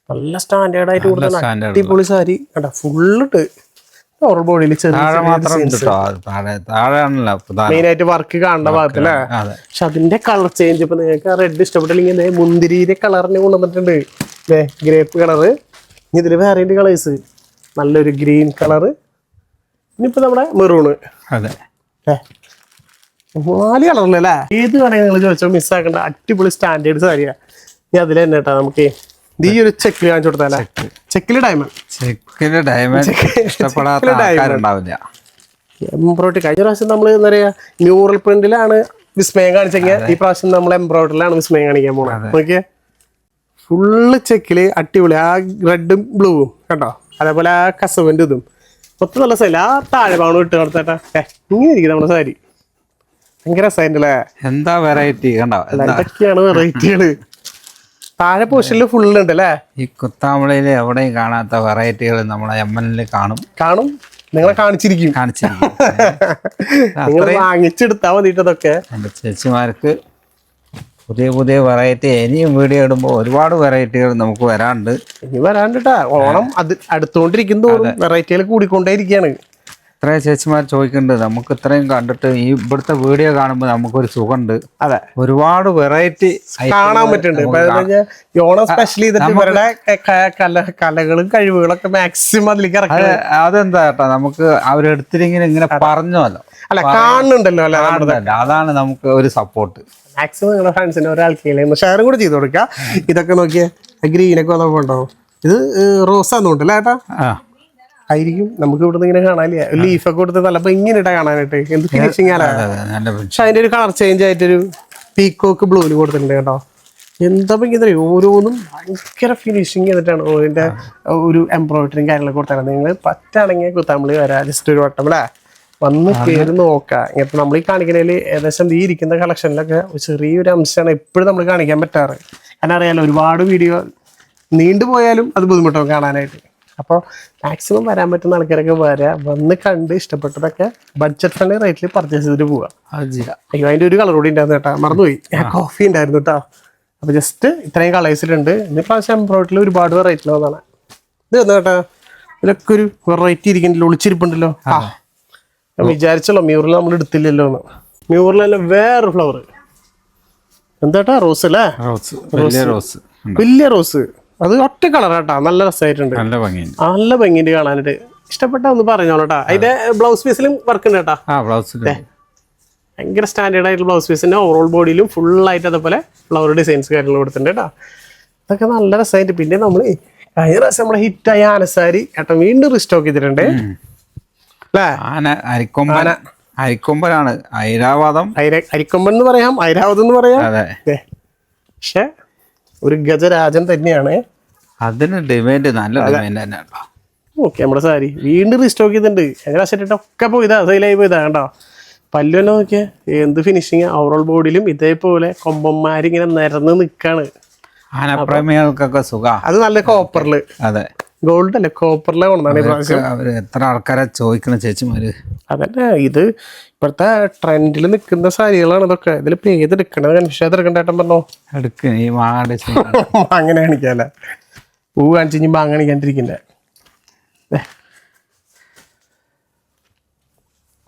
നല്ല സ്റ്റാൻഡേർഡ് ആയിട്ട് കൊടുത്ത അടിപൊളി സാരി കേട്ടോ. ഫുള്ളിട്ട് ഓവറോൾ ബോഡിയിൽ മെയിൻ ആയിട്ട് വർക്ക് കാണേണ്ട ഭാഗത്തല്ലേ. പക്ഷെ അതിന്റെ കളർ ചേഞ്ച് ഇപ്പൊ നിങ്ങൾക്ക് റെഡ് ഇഷ്ടപ്പെട്ടില്ലെങ്കിൽ മുന്തിരിയുടെ കളറിന് കൊണ്ടുവന്നിട്ടുണ്ട്. ഗ്രേപ്പ് കളറ്, ഇതില് വേറെ കളേഴ്സ്, നല്ലൊരു ഗ്രീൻ കളറ്, ഇനിയിപ്പോ നമ്മുടെ മെറൂണ്. അതെ 4 കളറിലല്ലേ. ഏത് വേണമെങ്കിൽ നിങ്ങൾ ചോദിച്ചാൽ മിസ്സാക്കേണ്ട അടിപൊളി സ്റ്റാൻഡേർഡ് സാരിയാ. ഇനി അതിൽ തന്നെ കേട്ടോ നമുക്ക് ഈ ഒരു ചെക്കിൽ കാണിച്ചു കൊടുത്താലേ. ചെക്കില് ഡയമണ്ട് എംബ്രോയിഡറി. കഴിഞ്ഞ പ്രാവശ്യം നമ്മൾ എന്താ പറയാ മ്യൂറൽ പ്രിന്റിലാണ് വിസ്മയം കാണിച്ചെങ്കിൽ ഈ പ്രാവശ്യം നമ്മൾ എംബ്രോയിഡറിലാണ് വിസ്മയം കാണിക്കാൻ പോണത്. നോക്കിയേ ഫുള്ള് ചെക്കില് അടിപൊളി. ആ റെഡും ബ്ലൂവും കേട്ടോ, അതേപോലെ ആ കസവിന്റെ ഇതും മൊത്തം നല്ല സാരി. ആ താഴെ ഭാഗം ഇട്ട് കൊടുത്തേട്ടാ ഇങ്ങനെ ഇരിക്കും നമ്മുടെ സാരി. ഭയങ്കര രസമായിട്ടല്ലേ. എന്താ വെറൈറ്റി കണ്ടോ, എന്തൊക്കെയാണ് വെറൈറ്റികള്. താഴെ പോർഷനിൽ ഫുള്ള് ഉണ്ട് അല്ലേ. ഈ കുത്താമ്പളയില് എവിടെയും കാണാത്ത വെറൈറ്റികൾ നമ്മളെ MNL കാണും. നിങ്ങളെ കാണിച്ചിരിക്കും. നിങ്ങൾ വാങ്ങിച്ചെടുത്താൽ മതിട്ടതൊക്കെ. ചേച്ചിമാർക്ക് പുതിയ പുതിയ വെറൈറ്റി ഇനിയും വീഡിയോ ഇടുമ്പോൾ ഒരുപാട് വെറൈറ്റികൾ നമുക്ക് വരാണ്ട്. ഇനി വരാണ്ടിട്ടാ. ഓണം അത് അടുത്തോണ്ടിരിക്കും തോറും വെറൈറ്റികൾ കൂടിക്കൊണ്ടേയിരിക്കുകയാണ്. ഇത്രയും ചേച്ചിമാർ ചോദിക്കുന്നുണ്ട്. നമുക്ക് ഇത്രയും കണ്ടിട്ട് ഈ ഇവിടുത്തെ വീഡിയോ കാണുമ്പോൾ നമുക്കൊരു സുഖമുണ്ട്. അതെ, ഒരുപാട് വെറൈറ്റി കാണാൻ പറ്റുന്നുണ്ട്. ഓണം സ്പെഷ്യൽ ചെയ്തിട്ട് ഇവരുടെ കലകളും കഴിവുകളൊക്കെ മാക്സിമം അതിലേക്ക് ഇറക്കി. അതെന്താ കേട്ടോ, നമുക്ക് അവരെടുത്തിരിങ്ങനെ ഇങ്ങനെ പറഞ്ഞല്ലോ, അല്ല കാണുന്നുണ്ടല്ലോ അല്ലെ, അതാണ് നമുക്ക് ഒരു സപ്പോർട്ട്. മാക്സിമം നിങ്ങളുടെ ഫ്രണ്ട്സിന് ഒരാൾക്കെങ്കിലും ഷെയറും കൂടെ ചെയ്ത് കൊടുക്കുക. ഇതൊക്കെ നോക്കിയേ ഗ്രീനൊക്കെ വന്നപ്പോ ഉണ്ടാവും. ഇത് റോസാന്നുണ്ട് അല്ലേ ഏട്ടാ. ആയിരിക്കും നമുക്ക് ഇവിടുന്ന് ഇങ്ങനെ കാണാനില്ല. ലീഫൊക്കെ കൊടുത്ത് നല്ല ഇങ്ങനെ ഇട്ടാ കാണാനായിട്ട് എന്ത് ഫിനിഷിംഗ് ആണ്. പക്ഷെ അതിന്റെ ഒരു കളർ ചേഞ്ച് ആയിട്ടൊരു പീക്കോക്ക് ബ്ലൂവിൽ കൊടുത്തിട്ടുണ്ട് കേട്ടോ. എന്താ ഇങ്ങനെ ഓരോന്നും ഭയങ്കര ഫിനിഷിങ് ചെയ്തിട്ടാണ് അതിന്റെ ഒരു എംബ്രോയിഡറിയും കാര്യങ്ങളൊക്കെ കൊടുത്താണ്. നിങ്ങൾ പറ്റാണെങ്കിൽ കുത്താമ്പളി വരാം, ജസ്റ്റ് ഒരു വട്ടം അല്ലേ വന്ന് കയറി നോക്കാം. ഇങ്ങനത്തെ നമ്മൾ ഈ കാണിക്കുന്നതിൽ ഏകദേശം ഈ ഇരിക്കുന്ന കളക്ഷനിലൊക്കെ ചെറിയൊരു അംശമാണ് എപ്പോഴും നമ്മൾ കാണിക്കാൻ പറ്റാറ്. കാരണം അറിയാലോ ഒരുപാട് വീഡിയോ നീണ്ടുപോയാലും അത് ബുദ്ധിമുട്ടാവും കാണാനായിട്ട്. അപ്പോൾ മാക്സിമം വരാൻ പറ്റുന്ന ആൾക്കാരൊക്കെ വന്ന് കണ്ട് ഇഷ്ടപ്പെട്ടതൊക്കെ ബഡ്ജറ്റ് ഫ്രണ്ട്ലി റേറ്റിൽ പർച്ചേസ് ചെയ്തിട്ട് പോവാം. അയ്യോ അതിൻ്റെ ഒരു കളർ കൂടി ഉണ്ടായിരുന്നു കേട്ടോ, മറന്നുപോയി. കോഫി ഉണ്ടായിരുന്നു കേട്ടോ. അപ്പോൾ ജസ്റ്റ് ഇത്രയും കളേഴ്സിലുണ്ട്. ഇനി പ്രാവശ്യം എംബ്രോയിഡറിൽ ഒരുപാട് വെറൈറ്റിയിൽ വന്നതാണ്. ഇത് വന്നു കേട്ടോ, ഇതിലൊക്കെ ഒരു വെറൈറ്റി ഇരിക്കുന്നില്ല, ഒളിച്ചിരിപ്പുണ്ടല്ലോ. ഞാൻ വിചാരിച്ചല്ലോ മ്യൂറിൽ നമ്മൾ എടുത്തില്ലല്ലോ എന്ന്. മ്യൂറിലല്ല വേറെ ഫ്ലവർ എന്താട്ടാ, റോസ് അല്ലേ. വലിയ റോസ്, അത് ഒറ്റ കളർ കേട്ടാ, നല്ല രസമായിട്ടുണ്ട്, നല്ല ഭംഗിയുണ്ട് കാണാനായിട്ട്. ഇഷ്ടപ്പെട്ട ഒന്ന് പറഞ്ഞോളൂട്ടാ. അതിന്റെ ബ്ലൗസ് പീസിലും വർക്ക് ഉണ്ട് കേട്ടാ. ഭയങ്കര സ്റ്റാൻഡേർഡ് ആയിട്ടുള്ള ബ്ലൗസ് പീസിന്റെ ഓവറോൾ ബോഡിയിലും ഫുള്ളായിട്ട് അതേപോലെ ഫ്ലവർ ഡിസൈൻസ് കാര്യങ്ങൾ കൊടുത്തിട്ടുണ്ട് കേട്ടോ. ഇതൊക്കെ നല്ല രസമായിട്ട്. പിന്നെ നമ്മൾ കഴിഞ്ഞ പ്രാവശ്യം നമ്മളെ ഹിറ്റായ ആനസാരി ഏട്ടൻ വീണ്ടും റീസ്റ്റോക്ക് ചെയ്തിട്ടുണ്ട് അല്ലേ. അരിക്കൊമ്പനാണ്, ഐരാവതം, അരിക്കൊമ്പൻ എന്ന് പറയാം, ഐരാവതം എന്ന് പറയാം. പക്ഷെ ഒരു ഗജരാജൻ തന്നെയാണ്. അതിന് ഡിമാൻഡ് നല്ല ഡിമാൻഡ് തന്നെ. ഓക്കെ നമ്മുടെ സാരി വീണ്ടും റീസ്റ്റോക്ക് ചെയ്തിട്ടുണ്ട്. എങ്ങനെ സെറ്റിട്ടൊക്കെ പോയതാ സെയിലായി പോയതാ കണ്ടോ. പല്ലു തന്നെ നോക്കിയാൽ എന്ത് ഫിനിഷിങ്. ഓവറോൾ ബോഡിയിലും ഇതേപോലെ കൊമ്പന്മാരിങ്ങനെ നിരന്ന് നിൽക്കാണ്. ആനപ്രേമികൾക്കൊക്കെ സുഖം. അത് നല്ല കോപ്പറില്. അതെ, ഗോൾഡ് അല്ലേ, കോപ്പറിലെ കൊണ്ടാണ് ഈ പ്രാവശ്യം. അവര് എത്ര ആൾക്കാരെ ചോദിക്കണ ചേച്ചിമാര്. അതന്നെ, ഇത് ഇപ്പോഴത്തെ ട്രെൻഡിൽ നിൽക്കുന്ന സാരികളാണ് ഇതൊക്കെ. ഇതിലിപ്പോ ഏതെടുക്കണത് കൺഫ്യൂഷൻ എടുക്കണ്ടേട്ടൻ പറഞ്ഞോ. എടുക്ക ഈ മാങ്ങ അങ്ങനെ കാണിക്കാല്ലേ, പൂ കാണിച്ച് കഴിഞ്ഞ് മാങ്ങ കാണിക്കാണ്ടിരിക്കണ്ടേ.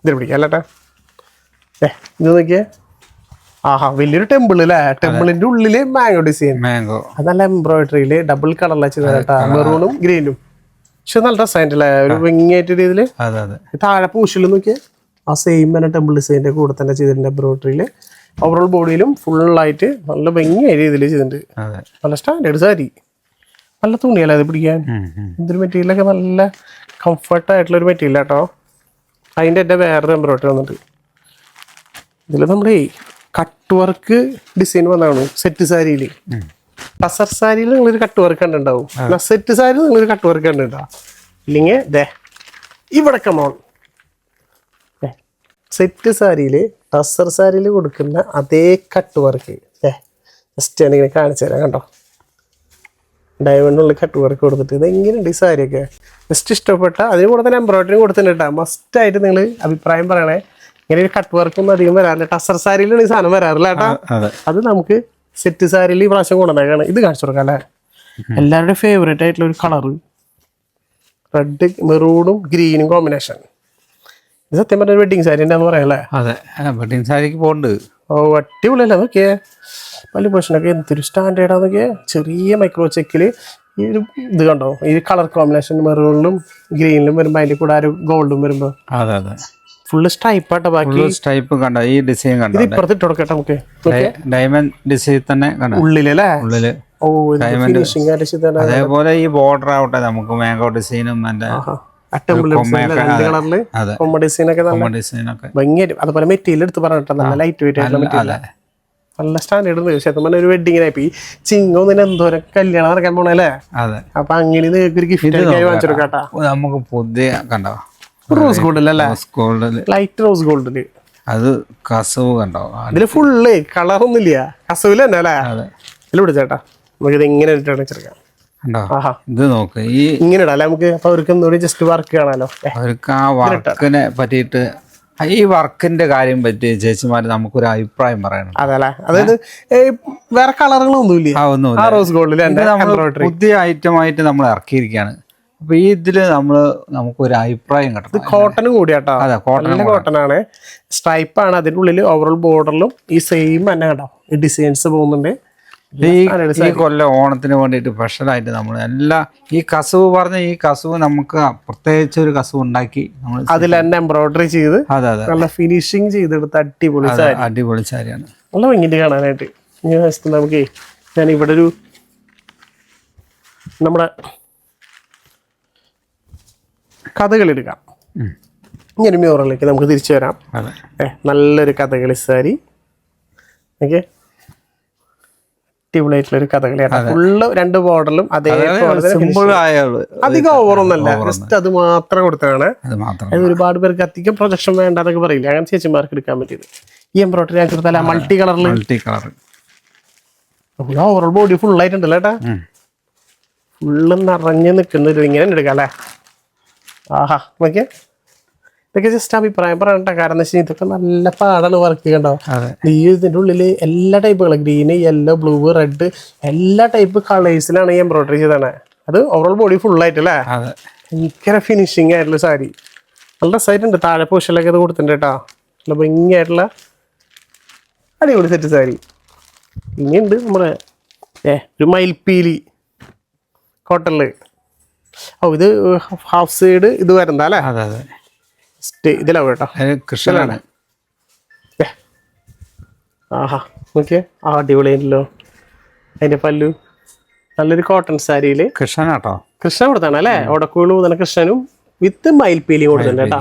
ഇതിൽ പിടിക്കാല്ലേട്ടാ. ഇത് നോക്കിയേ, ആഹാ വലിയൊരു ടെമ്പിൾ അല്ലേ. ടെമ്പിളിന്റെ ഉള്ളില് മാംഗോ ഡിസൈൻ. മാംഗോ അത് നല്ല എംബ്രോയിഡറിയില് ഡബിൾ കളറിലെ ചെയ്തേട്ടാ, മെറൂണും ഗ്രീനും. പക്ഷെ നല്ല ഡ്രസ്സായിട്ട് അല്ലേ, ഒരു ഭംഗിയായിട്ട് രീതിയില്. താഴെ പൂശിൽ നോക്കിയാൽ ആ സെയിം തന്നെ ടെമ്പിൾ ഡിസൈനിന്റെ കൂടെ തന്നെ ചെയ്തിട്ടുണ്ട് എംബ്രോയിഡറിയില്. ഓവറോൾ ബോഡിയിലും ഫുള്ളായിട്ട് നല്ല ഭംഗിയായ രീതിയിൽ ചെയ്തിട്ടുണ്ട്. നല്ല സ്റ്റാൻഡേർഡ് സാരി, നല്ല തുണിയല്ലേ അത് പിടിക്കാൻ. എന്തൊരു മെറ്റീരിയലൊക്കെ നല്ല കംഫർട്ടായിട്ടുള്ള ഒരു മെറ്റീരിയൽ കേട്ടോ. അതിൻ്റെ എൻ്റെ വേറൊരു എംബ്രോയിഡറി വന്നിട്ട് ഇതിൽ നമ്മുടെ കട്ട് വർക്ക് ഡിസൈൻ വന്നതാണ് സെറ്റ് സാരിയിൽ. ടസർ സാരിയിൽ നിങ്ങളൊരു കട്ട് വർക്ക് കണ്ടുണ്ടാവും, സെറ്റ് സാരിയിൽ നിങ്ങളൊരു കട്ട് വർക്ക് കണ്ടുണ്ടാവും. ഇല്ലെങ്കിൽ ദേ ഇവിടെ കമോൺ, സെറ്റ് സാരിയിൽ ടസർ സാരിയിൽ കൊടുക്കുന്ന അതേ കട്ട് വർക്ക് ജസ്റ്റ് ഞാനിങ്ങനെ കാണിച്ചു തരാം കണ്ടോ. ഡയമണ്ടിനുള്ള കട്ട് വർക്ക് കൊടുത്തിട്ട് ഇത് എങ്ങനെയുണ്ട് ഈ സാരിയൊക്കെ. ജസ്റ്റ് ഇഷ്ടപ്പെട്ട അതിന് കൂടെ തന്നെ എംബ്രോയിഡറി കൊടുത്തിട്ടുണ്ട്. മസ്റ്റായിട്ട് നിങ്ങൾ അഭിപ്രായം പറയണേ. ഇങ്ങനെ ഒരു കട്ട് വർക്കൊന്നും അധികം വരാറില്ല. ടസർ സാരിയിലാണ് ഈ സാധനം വരാറില്ല കേട്ടാ. അത് നമുക്ക് സെറ്റ് സാരിയിൽ ഈ പ്രാവശ്യം കൊണ്ടുവന്നേക്കാണ്. ഇത് കാണിച്ചു കൊടുക്കാം അല്ലേ, എല്ലാവരുടെയും ഫേവറേറ്റ് ആയിട്ടുള്ള ഒരു കളറ്, റെഡ് മെറൂണും ഗ്രീനും കോമ്പിനേഷൻ. ഇത് സത്യം പറഞ്ഞ വെഡിങ് സാരി എന്താന്ന് പറയാല്ലേ. അതെ, വെഡിങ് സാരിക്ക് പോകുന്നുണ്ട്. ഓ അടിപൊളിയല്ലേ നോക്കിയേ. പല പേഴ്സണൊക്കെ എന്തൊരു സ്റ്റാൻഡേർഡാന്ന് നോക്കിയേ. ചെറിയ മൈക്രോ ചെക്കില് ഈ ഒരു ഇത് കണ്ടോ, ഈ കളർ കോമ്പിനേഷൻ മെറൂണിലും ഗ്രീനിലും വരുമ്പോൾ അതിൻ്റെ കൂടെ ആ ഒരു ഗോൾഡും വരുമ്പോൾ ഫുള്ള് സ്ട്രൈപ്പ് ആട്ടോ. ബാക്കി സ്ട്രൈപ്പ് കണ്ടോ, ഈ ഡിസൈൻ കണ്ടോ. ഇത് ഇപ്പുറത്ത് ഇട്ട് കൊടുക്കട്ടെ നമുക്ക്. ഡയമണ്ട് ഡിസൈൻ തന്നെ ഉള്ളിലല്ലേ. ഉള്ളില് ഓ ഫിനിഷിംഗ്. അതേപോലെ ഈ ബോർഡർ ആവട്ടെ നമുക്ക് മാംഗോ ഡിസൈനും ഭംഗിയായിട്ട്. അതുപോലെ മെറ്റീരിയൽ എടുത്ത് പറഞ്ഞിട്ട് നല്ല ലൈറ്റ് വെയിറ്റ് ആയിട്ടുള്ള മെറ്റീരിയൽ, നല്ല സ്റ്റാൻഡേർഡ്. ശതമാനം ഒരു വെഡിങ്ങിനായി ഈ ചിങ്ങോന്നിന് എന്തോരം കല്യാണം നടക്കാൻ പോണല്ലേ. അപ്പൊ അങ്ങനെ ഒരു ഗിഫ്റ്റ് വാങ്ങിച്ചു കൊടുക്കാട്ടാ. നമുക്ക് പുതിയ കണ്ടോ റോസ് ഗോൾഡിലല്ലേ, ലൈറ്റ് റോസ് ഗോൾഡില്. അത് കസവ് കണ്ടോ, ഇതില് ഫുള്ള് കളറൊന്നും ഇല്ല, കസവില് തന്നെ അല്ലേ. ഇതിൽ പിടിച്ചേട്ടാ നമുക്കിത് ഇങ്ങനെ വെച്ചെടുക്കാം. ഇത് നോക്ക്, ഈ ഇങ്ങനെ ഇടാം നമുക്ക്. അപ്പൊ അവർക്ക് ഒന്നുകൂടി ജസ്റ്റ് വർക്ക് കാണാലോ. അവർക്ക് ആ വർക്കിനെ പറ്റിയിട്ട്, ഈ വർക്കിന്റെ കാര്യം പറ്റി ചേച്ചിമാര് നമുക്കൊരു അഭിപ്രായം പറയണം. അതല്ലേ, അതായത് വേറെ കളറുകളൊന്നുമില്ല. റോസ് ഗോൾഡിൽ പുതിയ ഐറ്റം ആയിട്ട് നമ്മൾ ഇറക്കിയിരിക്കുകയാണ്. അപ്പൊ ഈ ഇതില് നമുക്കൊരു അഭിപ്രായം കിട്ടും. കോട്ടനും കൂടിയാട്ടോ. അതെ, കോട്ടൺ ആണ്, സ്ട്രൈപ്പ് ആണ്. അതിന്റെ ഉള്ളിൽ ഓവറോൾ ബോർഡറിലും ഈ സെയിം തന്നെ കേട്ടോ ഈ ഡിസൈൻസ് പോകുന്നുണ്ട്. ഈ കൊല്ലം ഓണത്തിന് വേണ്ടിയിട്ട് സ്പെഷ്യലായിട്ട് നമ്മൾ എല്ലാ ഈ കസവ് പറഞ്ഞ ഈ കസവ് നമുക്ക് പ്രത്യേകിച്ച് ഒരു കസവ് ഉണ്ടാക്കി നമ്മൾ അതിൽ തന്നെ എംബ്രോയിഡറി ചെയ്ത് നല്ല ഫിനിഷിങ് ചെയ്തെടുത്ത അടിപൊളി സാരിയാണ്. നല്ല ഭംഗിയിട്ട് കാണാനായിട്ട്. നമുക്ക് ഞാൻ ഇവിടെ ഒരു നമ്മുടെ കഥകളി എടുക്കാം. ഇങ്ങനെ മ്യൂറലിലേക്ക് നമുക്ക് തിരിച്ചു വരാം. നല്ലൊരു കഥകളി സാരി. ഓക്കെ, അടിപൊളിയായിട്ടുള്ള ഒരു കഥകളിയാണ്. ഫുള്ള് രണ്ട് ബോർഡറിലും അധികം ഓവറൊന്നല്ല, ജസ്റ്റ് അത് മാത്രം കൊടുത്തതാണ്. ഒരുപാട് പേർക്ക് അധികം പ്രൊജക്ഷൻ വേണ്ടെന്നൊക്കെ പറയില്ല, അങ്ങനെ ചേച്ചിമാർക്ക് എടുക്കാൻ പറ്റിയത്. ഈ എംബ്രോയിഡറി ഞാൻ കൊടുത്താൽ മൾട്ടി കളറിൽ ഓവറോൾ ബോഡി ഫുൾ ആയിട്ടുണ്ടല്ലോ ഏട്ടാ. ഫുള്ള് നിറഞ്ഞ് നിൽക്കുന്നത് ഇങ്ങനെ എടുക്കാം അല്ലേ. ആഹാ നോക്കിയേ, ഇതൊക്കെ ജസ്റ്റ് അഭിപ്രായം പറയണ്ട. കാരണം എന്താ വെച്ചാൽ ഇതൊക്കെ നല്ല പാടാണ് വർക്ക് കണ്ടോ. ഈ ഇതിൻ്റെ ഉള്ളില് എല്ലാ ടൈപ്പുകളും ഗ്രീന്, യെല്ലോ, ബ്ലൂ, റെഡ് എല്ലാ ടൈപ്പ് കളേഴ്സിലാണ് ഈ എംബ്രോയിഡറി ചെയ്താണ്. അത് ഓവറോൾ ബോഡി ഫുൾ ആയിട്ടല്ലേ. ഭയങ്കര ഫിനിഷിങ് ആയിട്ടുള്ള സാരി, നല്ല രസമായിട്ടുണ്ട്. താഴെ പോഷലൊക്കെ ഇത് കൊടുത്തിട്ടുണ്ട് കേട്ടോ. നല്ല ഭംഗിയായിട്ടുള്ള അടിപൊളി സെറ്റ് സാരി. ഇനിയുണ്ട് നമ്മുടെ ഒരു മയിൽപ്പീലി കോട്ടണില്. ഓ ഇത് ഹാഫ് സൈഡ് ഇത് വരുന്ന അല്ലേ. ഇതിലാവും കേട്ടോ, കൃഷ്ണനാണ്. ആഹാ നോക്കിയേ, അടിപൊളിയായിട്ടല്ലോ. അതിന്റെ പല്ലു നല്ലൊരു കോട്ടൺ സാരിയില് കൃഷ്ണനാട്ടോ, കൃഷ്ണ കൊടുത്താണ് അല്ലേ. ഒടക്കൂള് മുതൽ കൃഷ്ണനും വിത്ത് മയിൽപ്പീലിയും കൊടുത്തിട്ടുണ്ട് കേട്ടോ.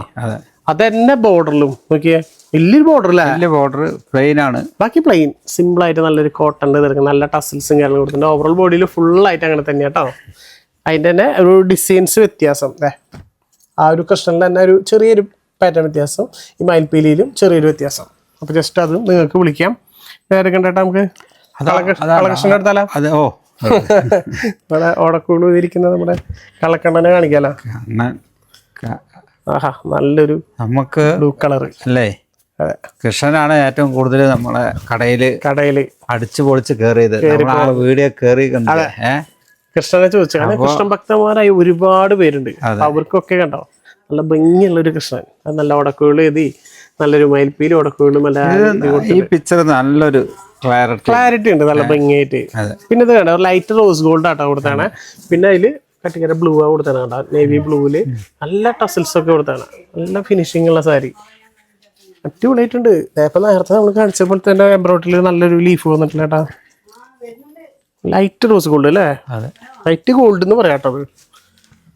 അതെന്നെ ബോർഡറിലും നോക്കിയേ, വലിയൊരു ബോർഡറില്ലേ. ബോർഡർ പ്ലെയിൻ ആണ്, ബാക്കി പ്ലെയിൻ സിമ്പിൾ ആയിട്ട് നല്ലൊരു കോട്ടൺ തീർക്കും. നല്ല ടസിൽസും കാര്യങ്ങളും കൊടുത്തിട്ടുണ്ട്. ഓവറോൾ ബോഡിയിൽ ഫുൾ ആയിട്ട് അങ്ങനെ തന്നെ കേട്ടോ. അതിൻ്റെ തന്നെ ഒരു ഡിസൈൻസ് വ്യത്യാസം ആ ഒരു കൃഷ്ണനിൽ തന്നെ ഒരു ചെറിയൊരു പാറ്റേൺ വ്യത്യാസം, ഈ മയിൽപ്പീലിയിലും ചെറിയൊരു വ്യത്യാസം. അപ്പോൾ ജസ്റ്റ് അതും നിങ്ങൾക്ക് വിളിക്കാം. നേരെ കണ്ടിട്ട് നമുക്ക് കളകൃഷ്ണൻ എടുത്താലോ? അതെ. ഓ നമ്മുടെ ഓടക്കൂട് ഇരിക്കുന്ന നമ്മുടെ കള്ളക്കണ്ണനെ കാണിക്കാലോ. ആഹാ, നല്ലൊരു നമുക്ക് ബ്ലൂ കളർ അല്ലേ. അതെ, കൃഷ്ണനാണ് ഏറ്റവും കൂടുതൽ നമ്മളെ കടയില് അടിച്ചു പൊളിച്ച് കയറിയത്. വീഡിയോ കയറി കണ്ടത് കൃഷ്ണനെ ചോദിച്ചു. കാരണം കൃഷ്ണൻ ഭക്തന്മാരായി ഒരുപാട് പേരുണ്ട്. അവർക്കൊക്കെ കണ്ടോ നല്ല ഭംഗിയുള്ള ഒരു കൃഷ്ണൻ. അത് നല്ല ഉടക്കുകൾ എഴുതി, നല്ലൊരു മയിൽപ്പീലും ഉടക്കുകളും ഈ പിക്ചർ നല്ലൊരു ക്ലാരിറ്റി ഉണ്ട്, നല്ല ഭംഗിയായിട്ട്. പിന്നെ ഇത് കണ്ടോ ലൈറ്റ് റോസ് ഗോൾഡ് ആട്ടോ കൊടുത്താണ്. പിന്നെ അതില് കട്ടിക്കര ബ്ലൂ ആ കൊടുത്താണ് കേട്ടോ, നേവി ബ്ലൂവില് നല്ല ടസിൽസ് ഒക്കെ കൊടുത്താണ്. നല്ല ഫിനിഷിംഗ് ഉള്ള സാരി, അടിപൊളിയായിട്ടുണ്ട്. ഇപ്പൊ നേരത്തെ നമ്മൾ കാണിച്ചപ്പോൾ തന്നെ എംബ്രോയിഡറിയിൽ നല്ലൊരു ലീഫ് വന്നിട്ടില്ല കേട്ടാ. ലൈറ്റ് റോസ് ഗോൾഡ് അല്ലേ, ലൈറ്റ് ഗോൾഡ് എന്ന് പറയാം കേട്ടോ.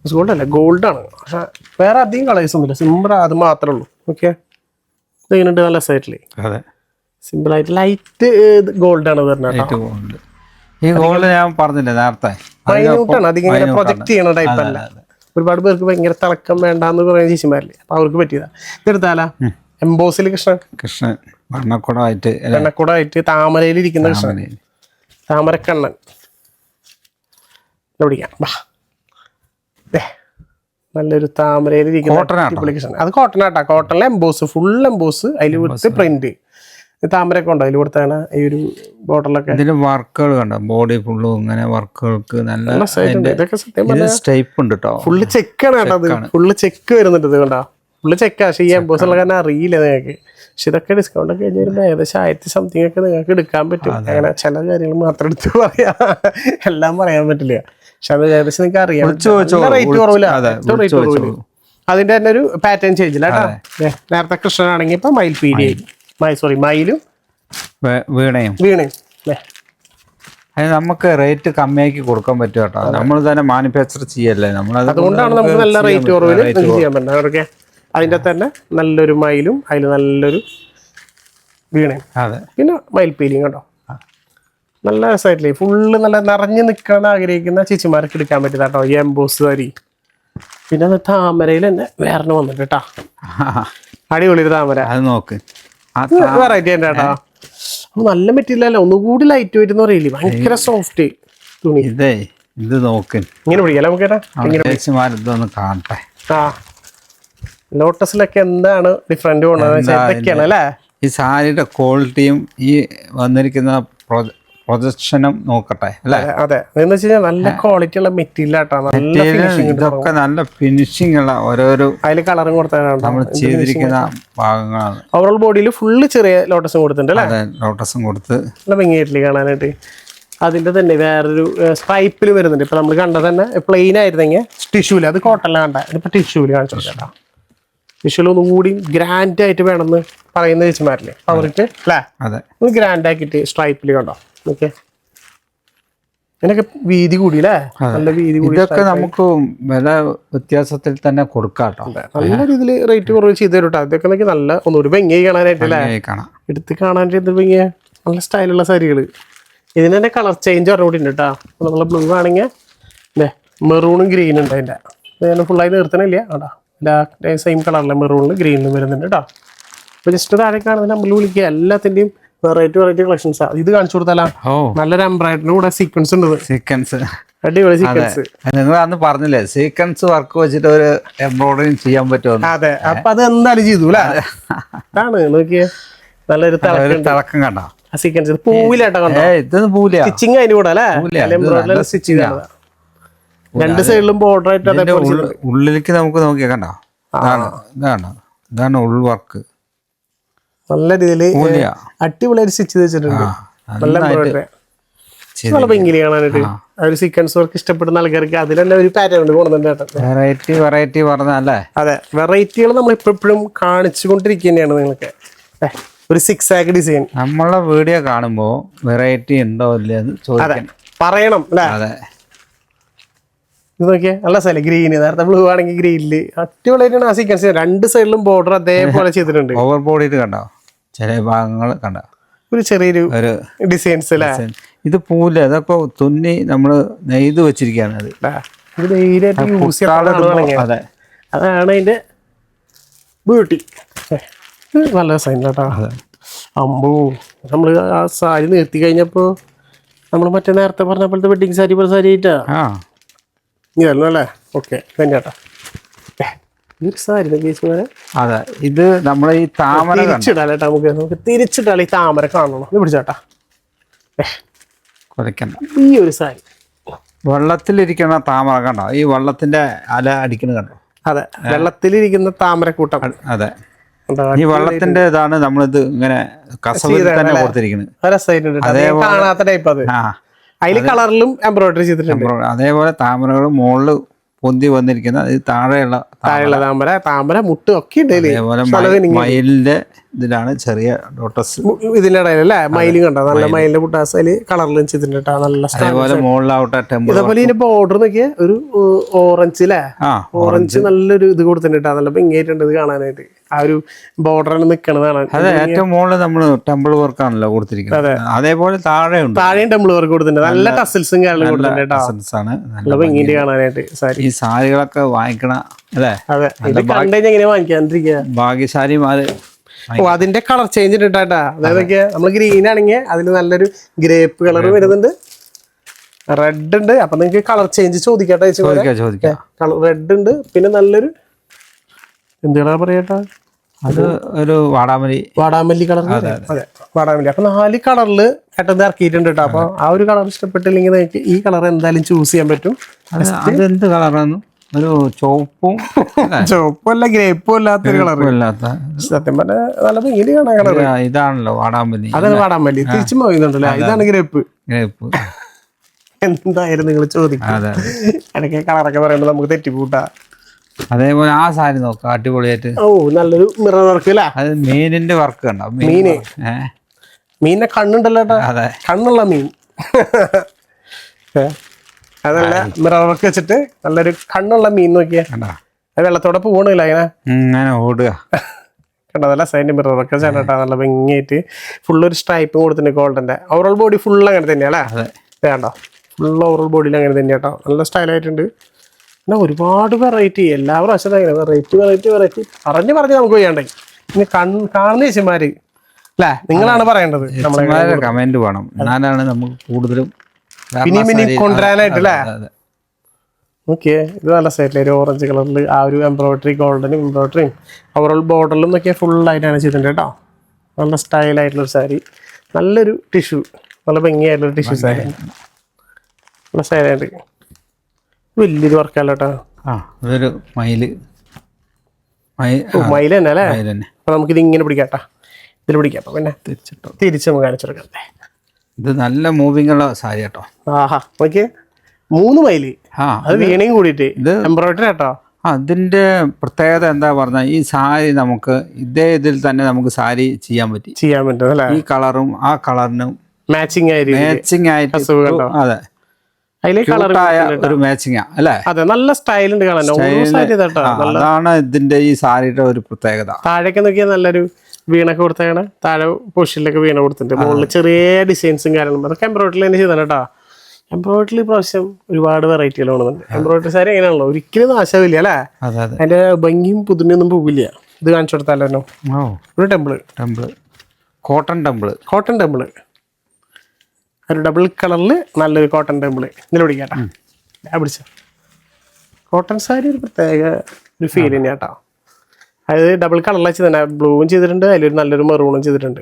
റോസ് ഗോൾഡ് അല്ല, ഗോൾഡാണ്. പക്ഷെ വേറെ അധികം കളേഴ്സ് ഒന്നുമില്ല, സിമ്പിൾ അത് മാത്രമേ ഉള്ളൂ. ഓക്കെ, ഇതെങ്ങനെയുണ്ട്? നല്ല സൈറ്റില് സിമ്പിൾ ആയിട്ട് ലൈറ്റ് ഗോൾഡ് ആണ് വരുന്നത്. ഈ ഗോൾഡ് ഞാൻ പറഞ്ഞില്ലേ നേരത്തെ, മൈന്യൂട്ടാണ്. അതിങ്ങനെ പ്രൊജക്ട് ചെയ്യണ ടൈപ്പ് അല്ല. ഒരുപാട് പേർക്ക് ഭയങ്കര തിളക്കം വേണ്ടാന്ന് പറയുന്ന ചേച്ചിമാരില്ലേ, അപ്പൊ അവർക്ക് പറ്റിയതാ. ഇതെടുത്താലാ എംബോസിൽ കൃഷ്ണൻ വെണ്ണക്കൂടായിട്ട് താമരയിൽ ഇരിക്കുന്ന കൃഷ്ണൻ, താമരക്കണ്ണൻ പിടിക്കാം. നല്ലൊരു താമരയിൽ ഇരിക്കുന്ന അത് കോട്ടൺ ആട്ടാ. കോട്ടണിലെ എംബോസ്, ഫുൾ എംബോസ്, അതിൽ വിട്ട് പ്രിന്റ് താമരയൊക്കെ ഉണ്ടോ അതിൽ കൊടുത്താണ്. ഈ ഒരു ബോർഡറിലൊക്കെ ഇതിന് വർക്കുകൾ കണ്ടോ, ബോഡി ഫുള്ളും ഇങ്ങനെ വർക്കുകൾക്ക് നല്ല ഇതൊക്കെ സത്യം പറഞ്ഞാൽ സ്റ്റൈപ്പ് ഉണ്ട് കേട്ടോ. ഫുള്ള് ചെക്കാണ് കേട്ടോ, അത് ഫുള്ള് ചെക്ക് വരുന്നുണ്ട്. ഇത് കണ്ടോ, ഫുള്ള് ചെക്കാ. പക്ഷേ ഈ എംബോസ് ഉള്ള കാരണം അറിയില്ല നിങ്ങൾക്ക്. പക്ഷെ ഇതൊക്കെ ഡിസ്കൗണ്ട് ഒക്കെ കഴിഞ്ഞ് വരുമ്പോൾ ഏകദേശം 1000 സംതിങ് ഒക്കെ നിങ്ങൾക്ക് എടുക്കാൻ പറ്റും. അങ്ങനെ ചില കാര്യങ്ങൾ മാത്രം എടുത്ത് പറയാം, എല്ലാം പറയാൻ പറ്റില്ല. പക്ഷെ അത് ഏകദേശം നിങ്ങൾക്ക് അറിയാം, റേറ്റ് കുറവില്ല. അതിന്റെ തന്നെ ഒരു പാറ്റേൺ ചേഞ്ച് ഇല്ല കേട്ടോ. നേരത്തെ കൃഷ്ണനാണെങ്കിൽ ഇപ്പൊ മയിൽപ്പീലി, മയിലും വീണയും അത് നമുക്ക് റേറ്റ് കമ്മിയാക്കി കൊടുക്കാൻ പറ്റും കേട്ടോ. നമ്മൾ തന്നെ മാനുഫാക്ചർ ചെയ്യല്ലേ, അതുകൊണ്ടാണ് നമുക്ക് നല്ല റേറ്റ് കുറവിൽ ചെയ്യാൻ പറ്റുന്നത്. അവർക്ക് അതിന്റെ തന്നെ നല്ലൊരു മയിലും അതിൽ നല്ലൊരു വീണയും പിന്നെ മയിൽപ്പീലിയും കേട്ടോ. നല്ല രസമായിട്ടില്ലേ, ഫുള്ള് നല്ല നിറഞ്ഞു നിൽക്കാൻ ആഗ്രഹിക്കുന്ന ചേച്ചിമാർക്ക് എടുക്കാൻ പറ്റും കേട്ടോ ഈ എംബോസ് സാരി. പിന്നെ അത് താമരയിൽ തന്നെ വേറെ വന്നിട്ട് കേട്ടോ, അടിപൊളി ഒരു താമര. അത് നോക്ക്, വെറൈറ്റി ഉണ്ട് കേട്ടോ. നല്ല മെറ്റീരിയൽ അല്ല, ഒന്നുകൂടി ലൈറ്റ് വെയിറ്റ് എന്ന് പറയില്ലേ, ഭയങ്കര സോഫ്റ്റ് തുണി. ഇത് നോക്ക്, ഇങ്ങനെ പിടിക്കാം നമുക്ക് ഇതൊന്ന് കാണട്ടെ. ആ ലോട്ടസിലൊക്കെ എന്താണ് ഡിഫറെന്റ് ഇതൊക്കെയാണ് അല്ലേ. ഈ സാരിയുടെ ക്വാളിറ്റിയും ഈ വന്നിരിക്കുന്ന പ്രൊജക്ഷനും നോക്കട്ടെ അല്ലേ. അതെ, എന്ന് വെച്ച് കഴിഞ്ഞാൽ നല്ല ക്വാളിറ്റി ഉള്ള മെറ്റീരിയൽ ആട്ടോ. ഇതൊക്കെ നല്ല ഫിനിഷിംഗ് ഉള്ള ഓരോരോ അതിൽ കളറും കൊടുത്താണ് നമ്മൾ ചെയ്തിരിക്കുന്ന ഭാഗങ്ങളാണ്. ഓവറോൾ ബോഡിയിൽ ഫുള്ള് ചെറിയ ലോട്ടസും കൊടുത്തിട്ടുണ്ട് അല്ലേ. ലോട്ടസും കൊടുത്ത് നല്ല ഭംഗിയായിട്ടില്ലേ കാണാനായിട്ട്. അതിന്റെ തന്നെ വേറൊരു സ്ട്രൈപ്പിൽ വരുന്നുണ്ട്. ഇപ്പൊ നമ്മൾ കണ്ടത് തന്നെ പ്ലെയിൻ ആയിരുന്നെങ്കിൽ ടിഷ്യൂല്, അത് കോട്ടണിലാണ് കണ്ട. ഇപ്പൊ ടിഷ്യൂല് കാണിച്ചു കേട്ടോ. ടിഷ്യൂല് ഒന്നുകൂടി ഗ്രാൻഡ് ആയിട്ട് വേണമെന്ന് പറയുന്ന ചേച്ചിമാരില്ലേ, അവർക്ക് അല്ലേ ഗ്രാൻഡ് ആക്കിയിട്ട് സ്ട്രൈപ്പിൽ കണ്ടോ. ഓക്കെ, ഇതിനൊക്കെ വീതി കൂടി അല്ലേ, നല്ല വീതി കൂടി. ഇതൊക്കെ നമുക്ക് വില വ്യത്യാസത്തിൽ തന്നെ കൊടുക്കാം കേട്ടോ. നല്ല രീതിയിൽ റേറ്റ് കുറവ് ചെയ്ത് തരും കേട്ടോ. ഇതൊക്കെ നോക്കി നല്ല ഒന്നുകൂടി ഭംഗിയായി കാണാനായിട്ടല്ലേ, എടുത്ത് കാണാനായിട്ട് എന്ത് ഭംഗിയാ, നല്ല സ്റ്റൈലുള്ള സാരികൾ. ഇതിന് തന്നെ കളർ ചേഞ്ച് പറഞ്ഞുകൂടി ഉണ്ട് കേട്ടോ. നമ്മളെ ബ്ലൂ ആണെങ്കിൽ മെറൂണും ഗ്രീനും ഉണ്ട്. അതിൻ്റെ ഞാൻ ഫുള്ളായി നിർത്തണില്ല കേട്ടോ. സെയിം കളറിലെ മെറൂണിൽ ഗ്രീനിലും വരുന്നുണ്ട് കേട്ടോ. അപ്പോൾ ജസ്റ്റ് താഴെ കാണുന്ന നമ്പറിൽ വിളിക്കുക. എല്ലാത്തിൻ്റെയും വെറൈറ്റി കളക്ഷൻസ്. ഇത് കാണിച്ചു കൊടുത്താലോ, നല്ലൊരു എംബ്രോയിഡറിന്റെ കൂടെ സീക്വൻസ് ഉണ്ട്. സീക്വൻസ് അടിപൊളി സീക്വൻസ്. നിങ്ങൾ അന്ന് പറഞ്ഞില്ലേ സീക്വൻസ് വർക്ക് വെച്ചിട്ട് ഒരു എംബ്രോയിഡറി ചെയ്യാൻ പറ്റുമോ. അതെ, അപ്പൊ അത് എന്തായാലും ചെയ്തു അല്ലേ. അതാണ് നോക്കിയേ, നല്ലൊരു തിളക്കം കണ്ടോ ആ സീക്വൻസ്. ഇത് പൂവിലാട്ടോ കണ്ടോ, ഇതൊന്നും പൂവില്ല, സ്റ്റിച്ചിങ് അതിന്റെ കൂടെ അല്ലേ, എംബ്രോയിഡറി സ്റ്റിച്ച് ചെയ്താണ്. രണ്ട് സൈഡിലും ബോർഡർ ആയിട്ട് ഉള്ളിലേക്ക് നമുക്ക് നോക്കിയാ കണ്ടോ. ഇതാണ് ഉൾ വർക്ക്. നല്ല രീതിയിൽ അടിപൊളിയായിട്ട് സ്റ്റിച്ച് ചെയ്ത് വെച്ചിട്ടുണ്ട്. നല്ല എംബ്രോയിഡറി, നല്ല ഭംഗിയിൽ കാണാനായിട്ട്. ആ ഒരു സീക്വൻസ് വർക്ക് ഇഷ്ടപ്പെടുന്ന ആൾക്കാർക്ക് അതിൽ തന്നെ ഒരു പാറ്റേൺ ഉണ്ട് കൊണ്ടുവന്നിട്ട്. വെറൈറ്റി പറഞ്ഞല്ലേ. അതെ, വെറൈറ്റികൾ നമ്മൾ ഇപ്പോഴും കാണിച്ചുകൊണ്ടിരിക്കുകയാണ് നിങ്ങൾക്ക്. ഒരു 6 ആക്ക് ഡിസൈൻ നമ്മളെ വീഡിയോ കാണുമ്പോ വെറൈറ്റി ഉണ്ടോ ഇല്ലെന്ന് ചോദിക്കണം, പറയണം അല്ലേ. അതെ, ഇത് നോക്കിയേ നല്ല സ്ഥലം. ഗ്രീന്, നേരത്തെ ബ്ലൂ ആണെങ്കിൽ ഗ്രീനില് അടിപൊളിയായിട്ടാണ് ആ സീക്വൻസ്. രണ്ട് സൈഡിലും ബോർഡർ അതേപോലെ ചെയ്തിട്ടുണ്ട്. ഓവർ ബോഡി കണ്ടോ, ചില ഭാഗങ്ങൾ കണ്ടോ, ഒരു ചെറിയൊരു ഡിസൈൻസ് അല്ലേ. ഇത് പൂല, അതൊക്കെ തുന്നി നമ്മള് നെയ്ത് വെച്ചിരിക്കുകയാണ്. അത് ഇത് ധൈര്യമായിട്ട് യൂസ് ചെയ്യാൻ. അതെ, അതാണ് അതിന്റെ ബ്യൂട്ടി. നല്ല സൈൻ കേട്ടോ. അമ്പോ നമ്മൾ ആ സാരി നിർത്തി കഴിഞ്ഞപ്പോ നമ്മൾ മറ്റേ നേരത്തെ പറഞ്ഞ പോലത്തെ വെഡിങ് സാരി പോലെ സാരി ആയിട്ടാ ഇതല്ലോ അല്ലേ? ഓക്കെ തന്നെയാട്ടാ ഈ ഒരു സാരി കേസുമാരെ. അതെ, ഇത് നമ്മളെ ഈ താമര തിരിച്ചിടാലേട്ടാ. നമുക്ക് തിരിച്ചിട്ടാൽ ഈ താമര കാണണം. ഇത് പിടിച്ചാട്ടാ കുറയ്ക്കണ്ട. ഈ ഒരു സാരി വെള്ളത്തിലിരിക്കുന്ന താമര കണ്ടോ? ഈ വെള്ളത്തിന്റെ അല അടിക്കുന്നത് കണ്ടോ? അതെ, വെള്ളത്തിലിരിക്കുന്ന താമരക്കൂട്ടം. അതെ, ഈ വെള്ളത്തിന്റെ ഇതാണ് നമ്മളിത് ഇങ്ങനെ കസവിൽ തന്നെ കൊടുത്തിരിക്കുന്നത്. കാണാത്ത ടൈപ്പ്. അത് അതില് കളറിലും എംബ്രോയിഡറി ചെയ്തിട്ടുണ്ട്. അതേപോലെ താമരകൾ മുകളിൽ പൊന്തി വന്നിരിക്കുന്ന താഴെയുള്ള താമര മുട്ട് ഒക്കെ മയിലിന്റെ ഇതിലാണ് ചെറിയ ഡോട്ടസ് ഇതിന്റെ ഇടയിലല്ലേ? മയിലും കണ്ടോ? നല്ല മയിലിന്റെ മുട്ടാസ് അതില് കളറിലും ചെയ്തിട്ടുണ്ട്. നല്ല അതേപോലെ മുകളിലാവട്ടെ ടെമ്പിൾ. ഇതേപോലെ ഇതിന്റെ ബോർഡർ നോക്കിയാ ഒരു ഓറഞ്ച് അല്ലേ? ഓറഞ്ച് നല്ലൊരു ഇത് കൊടുത്തിട്ടുണ്ട്. നല്ല ഭംഗിയായിട്ടുണ്ട് ഇത് കാണാനായിട്ട്. ആ ഒരു ബോർഡറിൽ നിൽക്കണതാണ്. അതെ, ഏറ്റവും മുകളിൽ നമ്മള് ടെമ്പിൾ വർക്ക് ആണല്ലോ കൊടുത്തിരിക്കുന്നത്. അതേപോലെ താഴെയും ടെമ്പിൾ വർക്ക് കൊടുത്തിട്ടുണ്ട്. നല്ല ടസിൽസും കാര്യങ്ങളും കൊടുത്തിട്ടുണ്ട്. നല്ല ഭംഗിയുണ്ട് കാണാനായിട്ട് സാരി. ഈ സാരികളൊക്കെ വാങ്ങിക്കണ അല്ലേ? അതെ, ഇത് കണ്ടുകഴിഞ്ഞാൽ എങ്ങനെ വാങ്ങിക്കാണ്ടിരിക്കുക? ഭാഗ്യശാലിമാര്. അതിന്റെ കളർ ചേഞ്ച് ഇട്ടാട്ടാ. അതായത് നമ്മള് ഗ്രീൻ ആണെങ്കിൽ അതിന് നല്ലൊരു ഗ്രേപ്പ് കളർ വരുന്നുണ്ട്, റെഡ് ഉണ്ട്. അപ്പൊ നിങ്ങക്ക് കളർ ചേഞ്ച് ചോദിക്കട്ടെ? റെഡ് ഉണ്ട്, പിന്നെ നല്ലൊരു എന്ത് കളർ പറയട്ടാ? അത് ഒരു വാടാമല്ലി കളർ. അതെ, വാടാമല്ലി. അപ്പൊ 4 കളറില് പെട്ടെന്ന് ഇറക്കിയിട്ടുണ്ട് കേട്ടോ. അപ്പൊ ആ ഒരു കളർ ഇഷ്ടപ്പെട്ടില്ലെങ്കിൽ നിങ്ങൾക്ക് ഈ കളർ എന്തായാലും ചൂസ് ചെയ്യാൻ പറ്റും. അതെന്ത് കളറാണ്? ഒരു ചുവപ്പും ചുവപ്പല്ല ഗ്രേപ്പും അല്ലാത്തൊരു കളർ. സത്യം പറഞ്ഞ നല്ല ഭംഗി കാണാൻ കളർ. ഇതാണല്ലോ വാടാമല്ലി. അതാണ് വാടാമല്ലി. തിരിച്ചും പോകുന്നുണ്ടല്ലോ. ഇതാണ് ഗ്രേപ്പ്. എന്തായാലും നിങ്ങൾ ചോദിക്കും. ഇടയ്ക്ക് കളറൊക്കെ പറയുമ്പോൾ നമുക്ക് തെറ്റിപ്പൂട്ടാ. അതേപോലെ ആ സാരി നോക്കാം, അടിപൊളിയായിട്ട്. ഓ, നല്ലൊരു മിറർ വർക്ക് അല്ലേ? അത് മീനിന്റെ വർക്ക് കണ്ടോ? മീനിന്റെ കണ്ണുണ്ടല്ലോ. അതെ, കണ്ണുള്ള മീൻ. അതല്ല, മിറർ വർക്ക് വെച്ചിട്ട് നല്ലൊരു കണ്ണുള്ള മീൻ നോക്കിയാ വെള്ളത്തോടെ പോകണില്ല അങ്ങനെ ഓടുക കണ്ടോ? നല്ല സൈഡിന്റെ മിറർ വർക്ക് ചേട്ടാ. നല്ല ഭംഗിയായിട്ട് ഫുള്ളൊരു സ്ട്രൈപ്പും കൊടുത്തിട്ടുണ്ട് ഗോൾഡന്റെ. ഓവറോൾ ബോഡി ഫുൾ അങ്ങനെ തന്നെയാ അല്ലേ? വേണ്ടോ? ഫുൾ ഓവറോൾ ബോഡിയിൽ അങ്ങനെ തന്നെയാ കേട്ടോ. നല്ല സ്റ്റൈലായിട്ടുണ്ട്. പിന്നെ ഒരുപാട് വെറൈറ്റി. എല്ലാ പ്രാവശ്യം വെറൈറ്റി പറഞ്ഞ് നമുക്ക് ചെയ്യാണ്ടേ. ഇനി കാണുന്ന ചേച്ചിമാര് അല്ലേ? നിങ്ങളാണ് പറയേണ്ടത്. കമന്റ് വേണം, എന്നാലാണ് നമുക്ക് കൂടുതലും കൊണ്ടുവരാനായിട്ട് അല്ലേ? ഓക്കെ, ഇത് നല്ല സൈഡിൽ ഒരു ഓറഞ്ച് കളറിൽ ആ ഒരു എംബ്രോയിഡറി, ഗോൾഡനും എംബ്രോയിഡറിയും ഓവറോൾ ബോർഡറിലും ഒക്കെ ഫുള്ളായിട്ടാണ് ചെയ്തിട്ടുണ്ട് കേട്ടോ. നല്ല സ്റ്റൈലായിട്ടുള്ളൊരു സാരി, നല്ലൊരു ടിഷ്യൂ, നല്ല ഭംഗിയായിട്ടുള്ളൊരു ടിഷ്യൂ സാരി. നല്ല സ്റ്റൈലായിട്ട് വലിയൊരു വർക്കല്ല കേട്ടോ. അതൊരു മയില് തന്നെ അല്ലേ? അപ്പൊ നമുക്കിത് ഇങ്ങനെ പിടിക്കാട്ടാ. ഇതിൽ പിടിക്കാം. അപ്പൊ പിന്നെ തിരിച്ച് നമുക്ക് കാണിച്ചെടുക്കട്ടെ. ഇത് നല്ല മൂവിങ് ഉള്ള സാരി കേട്ടോ. ആഹാ, ഓക്കെ. 3 മൈല് അത് വീണയും കൂടിയിട്ട് ഇത് എംബ്രോയിഡറി കേട്ടോ. അതിന്റെ പ്രത്യേകത എന്താ പറഞ്ഞാൽ ഈ സാരി നമുക്ക് ഇതേ ഇതിൽ തന്നെ നമുക്ക് സാരി ചെയ്യാൻ പറ്റും അല്ലേ? ഈ കളറും ആ കളറിനും മാച്ചിങ് ആയിട്ട്. അതെ, ഒരു മാച്ചിങ് അല്ലേ? അതെ, നല്ല സ്റ്റൈൽ ഉണ്ട് കാണാൻ. അതാണ് ഇതിന്റെ ഈ സാരിയുടെ ഒരു പ്രത്യേകത. താഴേക്ക് നോക്കിയാൽ നല്ലൊരു വീണൊക്കെ കൊടുത്താണ്. താഴെ പൊഷിലൊക്കെ വീണ കൊടുത്തിട്ടുണ്ട്. മുകളിൽ ചെറിയ ഡിസൈൻസും കാര്യങ്ങളും അതൊക്കെ എംബ്രോയിഡറി തന്നെ ചെയ്താണ് കേട്ടോ. എംബ്രോയിഡറി പ്രാവശ്യം ഒരുപാട് വെറൈറ്റികൾ കാണുന്നുണ്ട്. എംബ്രോയിഡറി സാരി എങ്ങനെയാണല്ലോ, ഒരിക്കലും നാശമില്ല അല്ലേ? അതിന്റെ ഭംഗിയും പുതുമയൊന്നും പോവില്ല. ഇത് കാണിച്ചു കൊടുത്താലോ? ഒരു ടെമ്പിള് കോട്ടൺ ടെമ്പിള് ഒരു ഡബിൾ കളറിൽ നല്ലൊരു കോട്ടൺ ടെമ്പിള്. ഇതിൽ പിടിക്കാട്ടാ. പിടിച്ച കോട്ടൺ സാരി ഒരു പ്രത്യേക ഒരു ഫീൽ തന്നെയാ കേട്ടോ. അതായത് ഡബിൾ കളറിൽ ചെയ്തിട്ടുണ്ട്. ബ്ലൂവും ചെയ്തിട്ടുണ്ട്, അതിലൊരു നല്ലൊരു മെറൂണും ചെയ്തിട്ടുണ്ട്.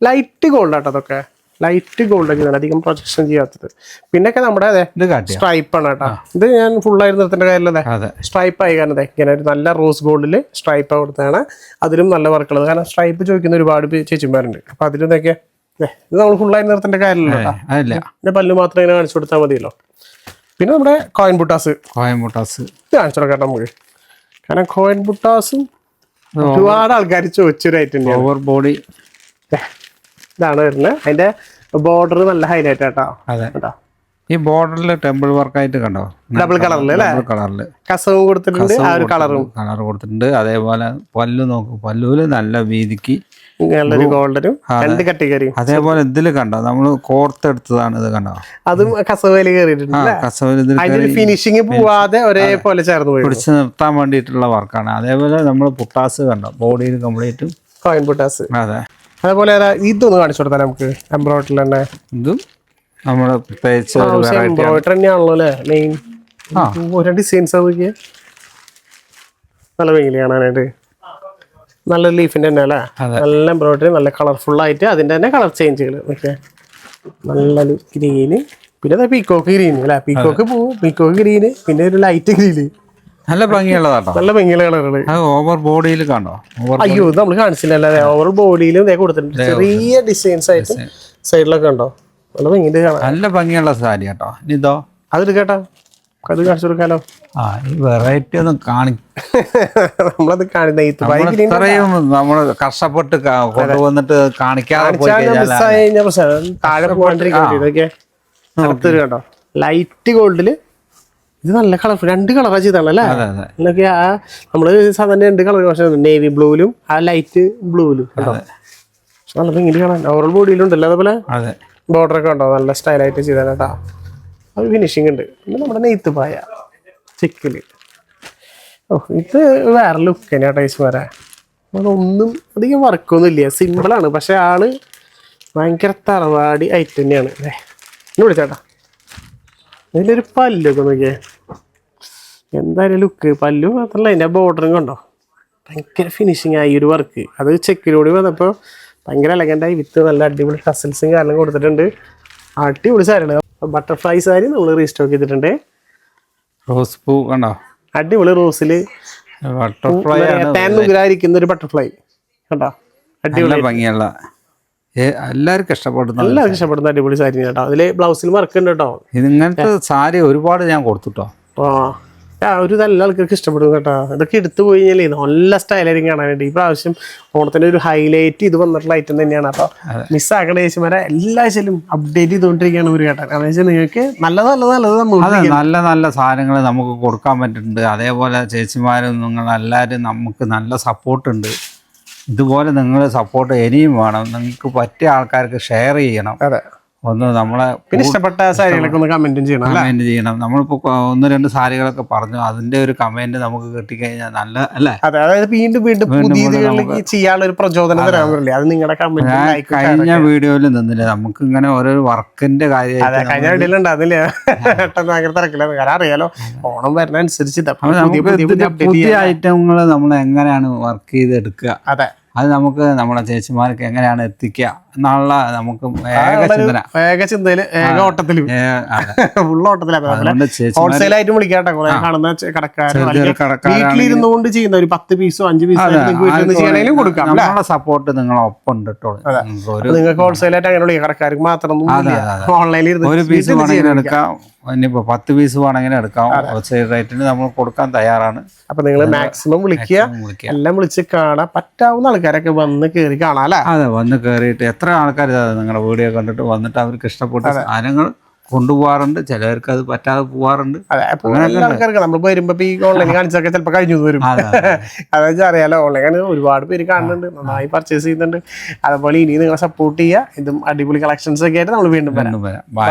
ലൈറ്റ് ഗോൾഡ് ആട്ടോ. അതൊക്കെ ലൈറ്റ് ഗോൾഡ് ചെയ്തിട്ടുണ്ട്, അധികം പ്രൊജക്ഷൻ ചെയ്യാത്തത്. പിന്നൊക്കെ നമ്മുടെ അതെ സ്ട്രൈപ്പ് ആണ് കേട്ടോ. ഇത് ഞാൻ ഫുള്ളായി നിർത്തേണ്ട കാര്യമല്ലേ? സ്ട്രൈപ്പ് ആയി കാരണം ഇങ്ങനെ ഒരു നല്ല റോസ് ഗോൾഡില് സ്ട്രൈപ്പ് കൊടുത്താണ്. അതിലും നല്ല വർക്കുള്ളത്. കാരണം സ്ട്രൈപ്പ് ചോദിക്കുന്ന ഒരുപാട് ചേച്ചിമാരുണ്ട്. അപ്പൊ അതിലൊക്കെ ഇത് നമ്മൾ ഫുള്ളായി നിർത്തേണ്ട കാര്യമല്ലോ കേട്ടോ. പിന്നെ പല്ല് മാത്രം ഇങ്ങനെ കാണിച്ചു കൊടുത്താൽ മതിയല്ലോ. പിന്നെ നമ്മുടെ കോയിൻ ബുട്ടാസ് ഇത് കാണിച്ചു കൊടുക്കാം നമുക്ക്. കാരണം കോയിൻ ബുട്ടാസും ഒരുപാട് ആൾക്കാർ ചോദിച്ചൊരു ഐറ്റം. ഓവർ ബോഡി ഇതാണ് വരുന്നത്. അതിന്റെ ബോർഡർ നല്ല ഹൈലൈറ്റ് ആട്ടോ. ഈ ബോർഡറിൽ ടെമ്പിൾ വർക്കായിട്ട് കണ്ടോ? ഡബിൾ കളറിൽ അല്ലേ? കളറിൽ കസവും കൊടുത്തിട്ടുണ്ട്, ആ ഒരു കളർ കൊടുത്തിട്ടുണ്ട്. അതേപോലെ പല്ലു നോക്കും, പല്ലുവില് നല്ല വീതിക്ക് നല്ലൊരു ഗോൾഡനും 2 കട്ടികരിയും. അതേപോലെ ഇതില് കണ്ടോ നമ്മള് കോർത്തെടുത്തതാണ് ഇത് കണ്ടോ, അതും കസവേലി കയറിയിട്ടുണ്ട്. അതിന്റെ ഫിനിഷിങ് പോവാതെ ഒരേപോലെ ചേർന്ന് പോയി പിടിച്ചു നിർത്താൻ വേണ്ടിയിട്ടുള്ള വർക്കാണ്. അതേപോലെ നമ്മൾ പുട്ടാസ് കണ്ടോ ബോഡിയിൽ കംപ്ലീറ്റ് കോയിൻ പുട്ടാസ്. അതെ. അതേപോലെ ഇതൊന്ന് കാണിച്ചു കൊടുത്താൽ നമുക്ക് എംബ്രോയിഡറി തന്നെ. ഇതും നമ്മള് പ്രത്യേകിച്ച് എംബ്രോയിഡറി തന്നെയാണല്ലോ അല്ലേ മെയിൻ. ഓരോ ഡിസൈൻസ് നോക്കിയേ, നല്ല ഭംഗി കാണാനായിട്ട്. നല്ല ലീഫിന്റെ തന്നെ അല്ലേ, നല്ല എംബ്രോയിഡറി, നല്ല കളർഫുൾ ആയിട്ട് അതിന്റെ തന്നെ കളർ ചേഞ്ചുകൾ. ഓക്കെ, നല്ലൊരു ഗ്രീന്, പിന്നെ പീക്കോക്ക് ഗ്രീൻ അല്ലെ, പീക്കോക്ക് പോവും, പീക്കോക്ക് ഗ്രീന്, പിന്നെ ഒരു ലൈറ്റ് ഗ്രീന്. നല്ല ഭംഗിയുള്ളതാട്ടോ, നല്ല ഭംഗിയുള്ള കളറുകള്. ഓവർ ബോഡിയിൽ കണ്ടോ, അയ്യോ ഇത് നമ്മൾ കാണിച്ചില്ലല്ലേ. ഓവർ ബോഡിയിലും ഇതേ കൊടുത്തിട്ടുണ്ട്, ചെറിയ ഡിസൈൻസ് ആയിട്ട് സൈഡിലൊക്കെ ഉണ്ടോ, നല്ല ഭംഗിന്റെ കാണാം. നല്ല ഭംഗിയുള്ള സാരി കേട്ടോ. ഇതോ അതെടുക്കട്ടാ, അത് കാണിച്ചു കൊടുക്കാലോ. ഈ വെറൈറ്റി ഒന്നും നമ്മളത് ഇത്രയും നമ്മള് കഷ്ടപ്പെട്ട് കൊണ്ടുവന്നിട്ട് കാണിക്കാതെ പോയി താഴെ പോകാണ്ടിരിക്കും കേട്ടോ. ലൈറ്റ് ഗോൾഡില് ഇത് നല്ല കളർ, 2 കളറാ ചെയ്താണല്ലേ. എന്നൊക്കെ നമ്മള് സാധാരണ 2 കളർ, പക്ഷെ നേവി ബ്ലൂവിലും ആ ലൈറ്റ് ബ്ലൂവിലും കേട്ടോ. നല്ല ഭംഗി കാണാൻ. ഓവറോൾ ബോഡിയിലുണ്ടല്ലോ അതേപോലെ ബോർഡറൊക്കെ ഉണ്ടോ, നല്ല സ്റ്റൈലായിട്ട് ചെയ്താൽ കേട്ടോ. അത് ഫിനിഷിംഗ് ഉണ്ട്. പിന്നെ നമ്മുടെ നെയ്ത്ത് പായ ചെക്കില്, ഇത് വേറെ ലുക്ക് തന്നെയാ ടൈസ് വരെ. അതൊന്നും അധികം വർക്കൊന്നും ഇല്ല, സിമ്പിളാണ്. പക്ഷെ ആള് ഭയങ്കര തറവാടി ഐറ്റം തന്നെയാണ് അല്ലേ. ഇന്ന് വിളിച്ചാട്ടാ, ഇതിലൊരു പല്ലൊക്കെ നോക്കിയേ, എന്തായാലും ലുക്ക്. പല്ലു മാത്രമല്ല അതിൻ്റെ ബോർഡറും കണ്ടോ, ഭയങ്കര ഫിനിഷിങ് ആയി ഒരു വർക്ക്. അത് ചെക്കിലൂടെ വന്നപ്പോൾ ഭയങ്കര എലഗൻ്റായി, വിത്ത് നല്ല അടിപൊളി ടസൽസും കാരണം കൊടുത്തിട്ടുണ്ട്. അടിപൊളി സാരിയാണ്. ബട്ടർഫ്ലൈ സാരി നമ്മൾ റീസ്റ്റോക്ക് ചെയ്തിട്ടുണ്ട്. റോസ് പൂ കണ്ടോ, അടിപൊളി റോസില് ബട്ടർഫ്ലൈ ടാനുഗ്രായിരിക്കുന്ന ഒരു ബട്ടർഫ്ലൈ കണ്ടോ, അടിപൊളി ഭംഗിയുള്ള, എല്ലാവർക്കും ഇഷ്ടപ്പെടുന്ന അടിപൊളി സാരി കേട്ടോ. അതില് ബ്ലൗസിൽ വർക്ക് ഉണ്ട് കേട്ടോ. ഇങ്ങനത്തെ സാരി ഒരുപാട് ഞാൻ കൊടുത്തുട്ടോ. ഒരു നല്ല ആൾക്കാർക്ക് ഇഷ്ടപ്പെടും കേട്ടോ. ഇതൊക്കെ എടുത്തു പോയി കഴിഞ്ഞാൽ നല്ല സ്റ്റൈലായിരിക്കും കാണാനായിട്ട്. ഈ പ്രാവശ്യം ഓണത്തിന്റെ ഒരു ഹൈലൈറ്റ് ഇത് വന്നിട്ടുള്ള ഐറ്റം തന്നെയാണ്. അപ്പോൾ മിസ്സാക്കണ ചേച്ചിമാരെ എല്ലാ ആഴ്ചയിലും അപ്ഡേറ്റ് ചെയ്തുകൊണ്ടിരിക്കുകയാണ് ഒരു കേട്ടോ. കാരണം വെച്ചാൽ നിങ്ങൾക്ക് നല്ല നല്ല സാധനങ്ങൾ നമുക്ക് കൊടുക്കാൻ പറ്റുന്നുണ്ട്. അതേപോലെ ചേച്ചിമാരും നിങ്ങളെല്ലാവരും നമുക്ക് നല്ല സപ്പോർട്ടുണ്ട്. ഇതുപോലെ നിങ്ങൾ സപ്പോർട്ട് ഇനിയും വേണം. നിങ്ങൾക്ക് പറ്റിയ ആൾക്കാർക്ക് ഷെയർ ചെയ്യണം. ഒന്ന് നമ്മളെ ഇഷ്ടപ്പെട്ട സാരികളൊക്കെ ഒന്ന് കമന്റ് ചെയ്യണം. നമ്മളിപ്പോ 1-2 സാരികളൊക്കെ പറഞ്ഞു, അതിന്റെ ഒരു കമന്റ് നമുക്ക് കിട്ടിക്കഴിഞ്ഞാൽ നല്ല അല്ലേ. അതായത് വീണ്ടും ചെയ്യാനുള്ള ഒരു പ്രചോദനം തരാൻ പറ്റില്ലേ, അത് നിങ്ങളുടെ കമന്റ്. കഴിഞ്ഞ വീഡിയോയിൽ നിന്നില്ലേ നമുക്ക് ഇങ്ങനെ ഓരോ വർക്കിന്റെ കാര്യം, കഴിഞ്ഞ വീഡിയോയിൽ ഉണ്ടാകുന്നില്ല, പെട്ടെന്ന് ഭയങ്കര തിരക്കില്ല. കാരണം അറിയാലോ ഓണം വരുന്ന അനുസരിച്ച് പുതിയ ഐറ്റങ്ങൾ നമ്മൾ എങ്ങനെയാണ് വർക്ക് ചെയ്തെടുക്കുക, അതെ അത് നമുക്ക് നമ്മളെ ചേച്ചിമാർക്ക് എങ്ങനെയാണ് എത്തിക്കുക എന്നുള്ള നമുക്ക് ചിന്തയില് ഓട്ടത്തിലും ഫുൾ ഓട്ടത്തിലാണ്. ഹോൾസെയിലായിട്ടും വിളിക്കാട്ടെ, കുറെ കാണുന്ന കടക്കാരും വീട്ടിലിരുന്നുകൊണ്ട് ചെയ്യുന്ന ഒരു 10 പീസോ 5 പീസോ ചെയ്യണേലും കൊടുക്കാം. നമ്മളെ സപ്പോർട്ട് നിങ്ങളെ ഒപ്പം ഉണ്ട് കേട്ടോ. നിങ്ങൾക്ക് ഹോൾസെയിലായിട്ട് അങ്ങനെ വിളിക്കാം, കടക്കാർക്ക് മാത്രം ഓൺലൈനിൽ ഒരു പീസ് വേണമെങ്കിലും എടുക്കാം, ഇനിയിപ്പോ 10 പീസ് വേണമെങ്കിലും എടുക്കാം. ഹോൾസെയിൽ റേറ്റിന് നമ്മൾ കൊടുക്കാൻ തയ്യാറാണ്. അപ്പൊ നിങ്ങൾ മാക്സിമം വിളിക്കുക, എല്ലാം വിളിച്ച് കാണാൻ പറ്റാവുന്ന ആൾക്കാരൊക്കെ വന്ന് കയറി കാണാം അല്ലേ. അതെ, വന്ന് കയറിയിട്ട് എത്ര ആൾക്കാർ നിങ്ങളുടെ വീഡിയോ കണ്ടിട്ട് വന്നിട്ട് അവർക്ക് ഇഷ്ടപ്പെട്ട സാധനങ്ങൾ കൊണ്ടുപോകാറുണ്ട്. ചിലവർക്ക് അത് പറ്റാതെ പോവാറുണ്ട്. ആൾക്കാർക്ക് നമ്മൾ വരുമ്പോ ഈ ഓൺലൈൻ കാണിച്ചൊക്കെ ചിലപ്പോൾ കഴിഞ്ഞു വരും. അതെന്ന് അറിയാലോ, ഓൺലൈൻ ഒരുപാട് പേര് കാണുന്നുണ്ട്, നന്നായി പർച്ചേസ് ചെയ്യുന്നുണ്ട്. അതുപോലെ ഇനി നിങ്ങളെ സപ്പോർട്ട് ചെയ്യുക. ഇതും അടിപൊളി കളക്ഷൻസ് ഒക്കെ ആയിട്ട് നമ്മൾ വീണ്ടും വരാം. ബൈ.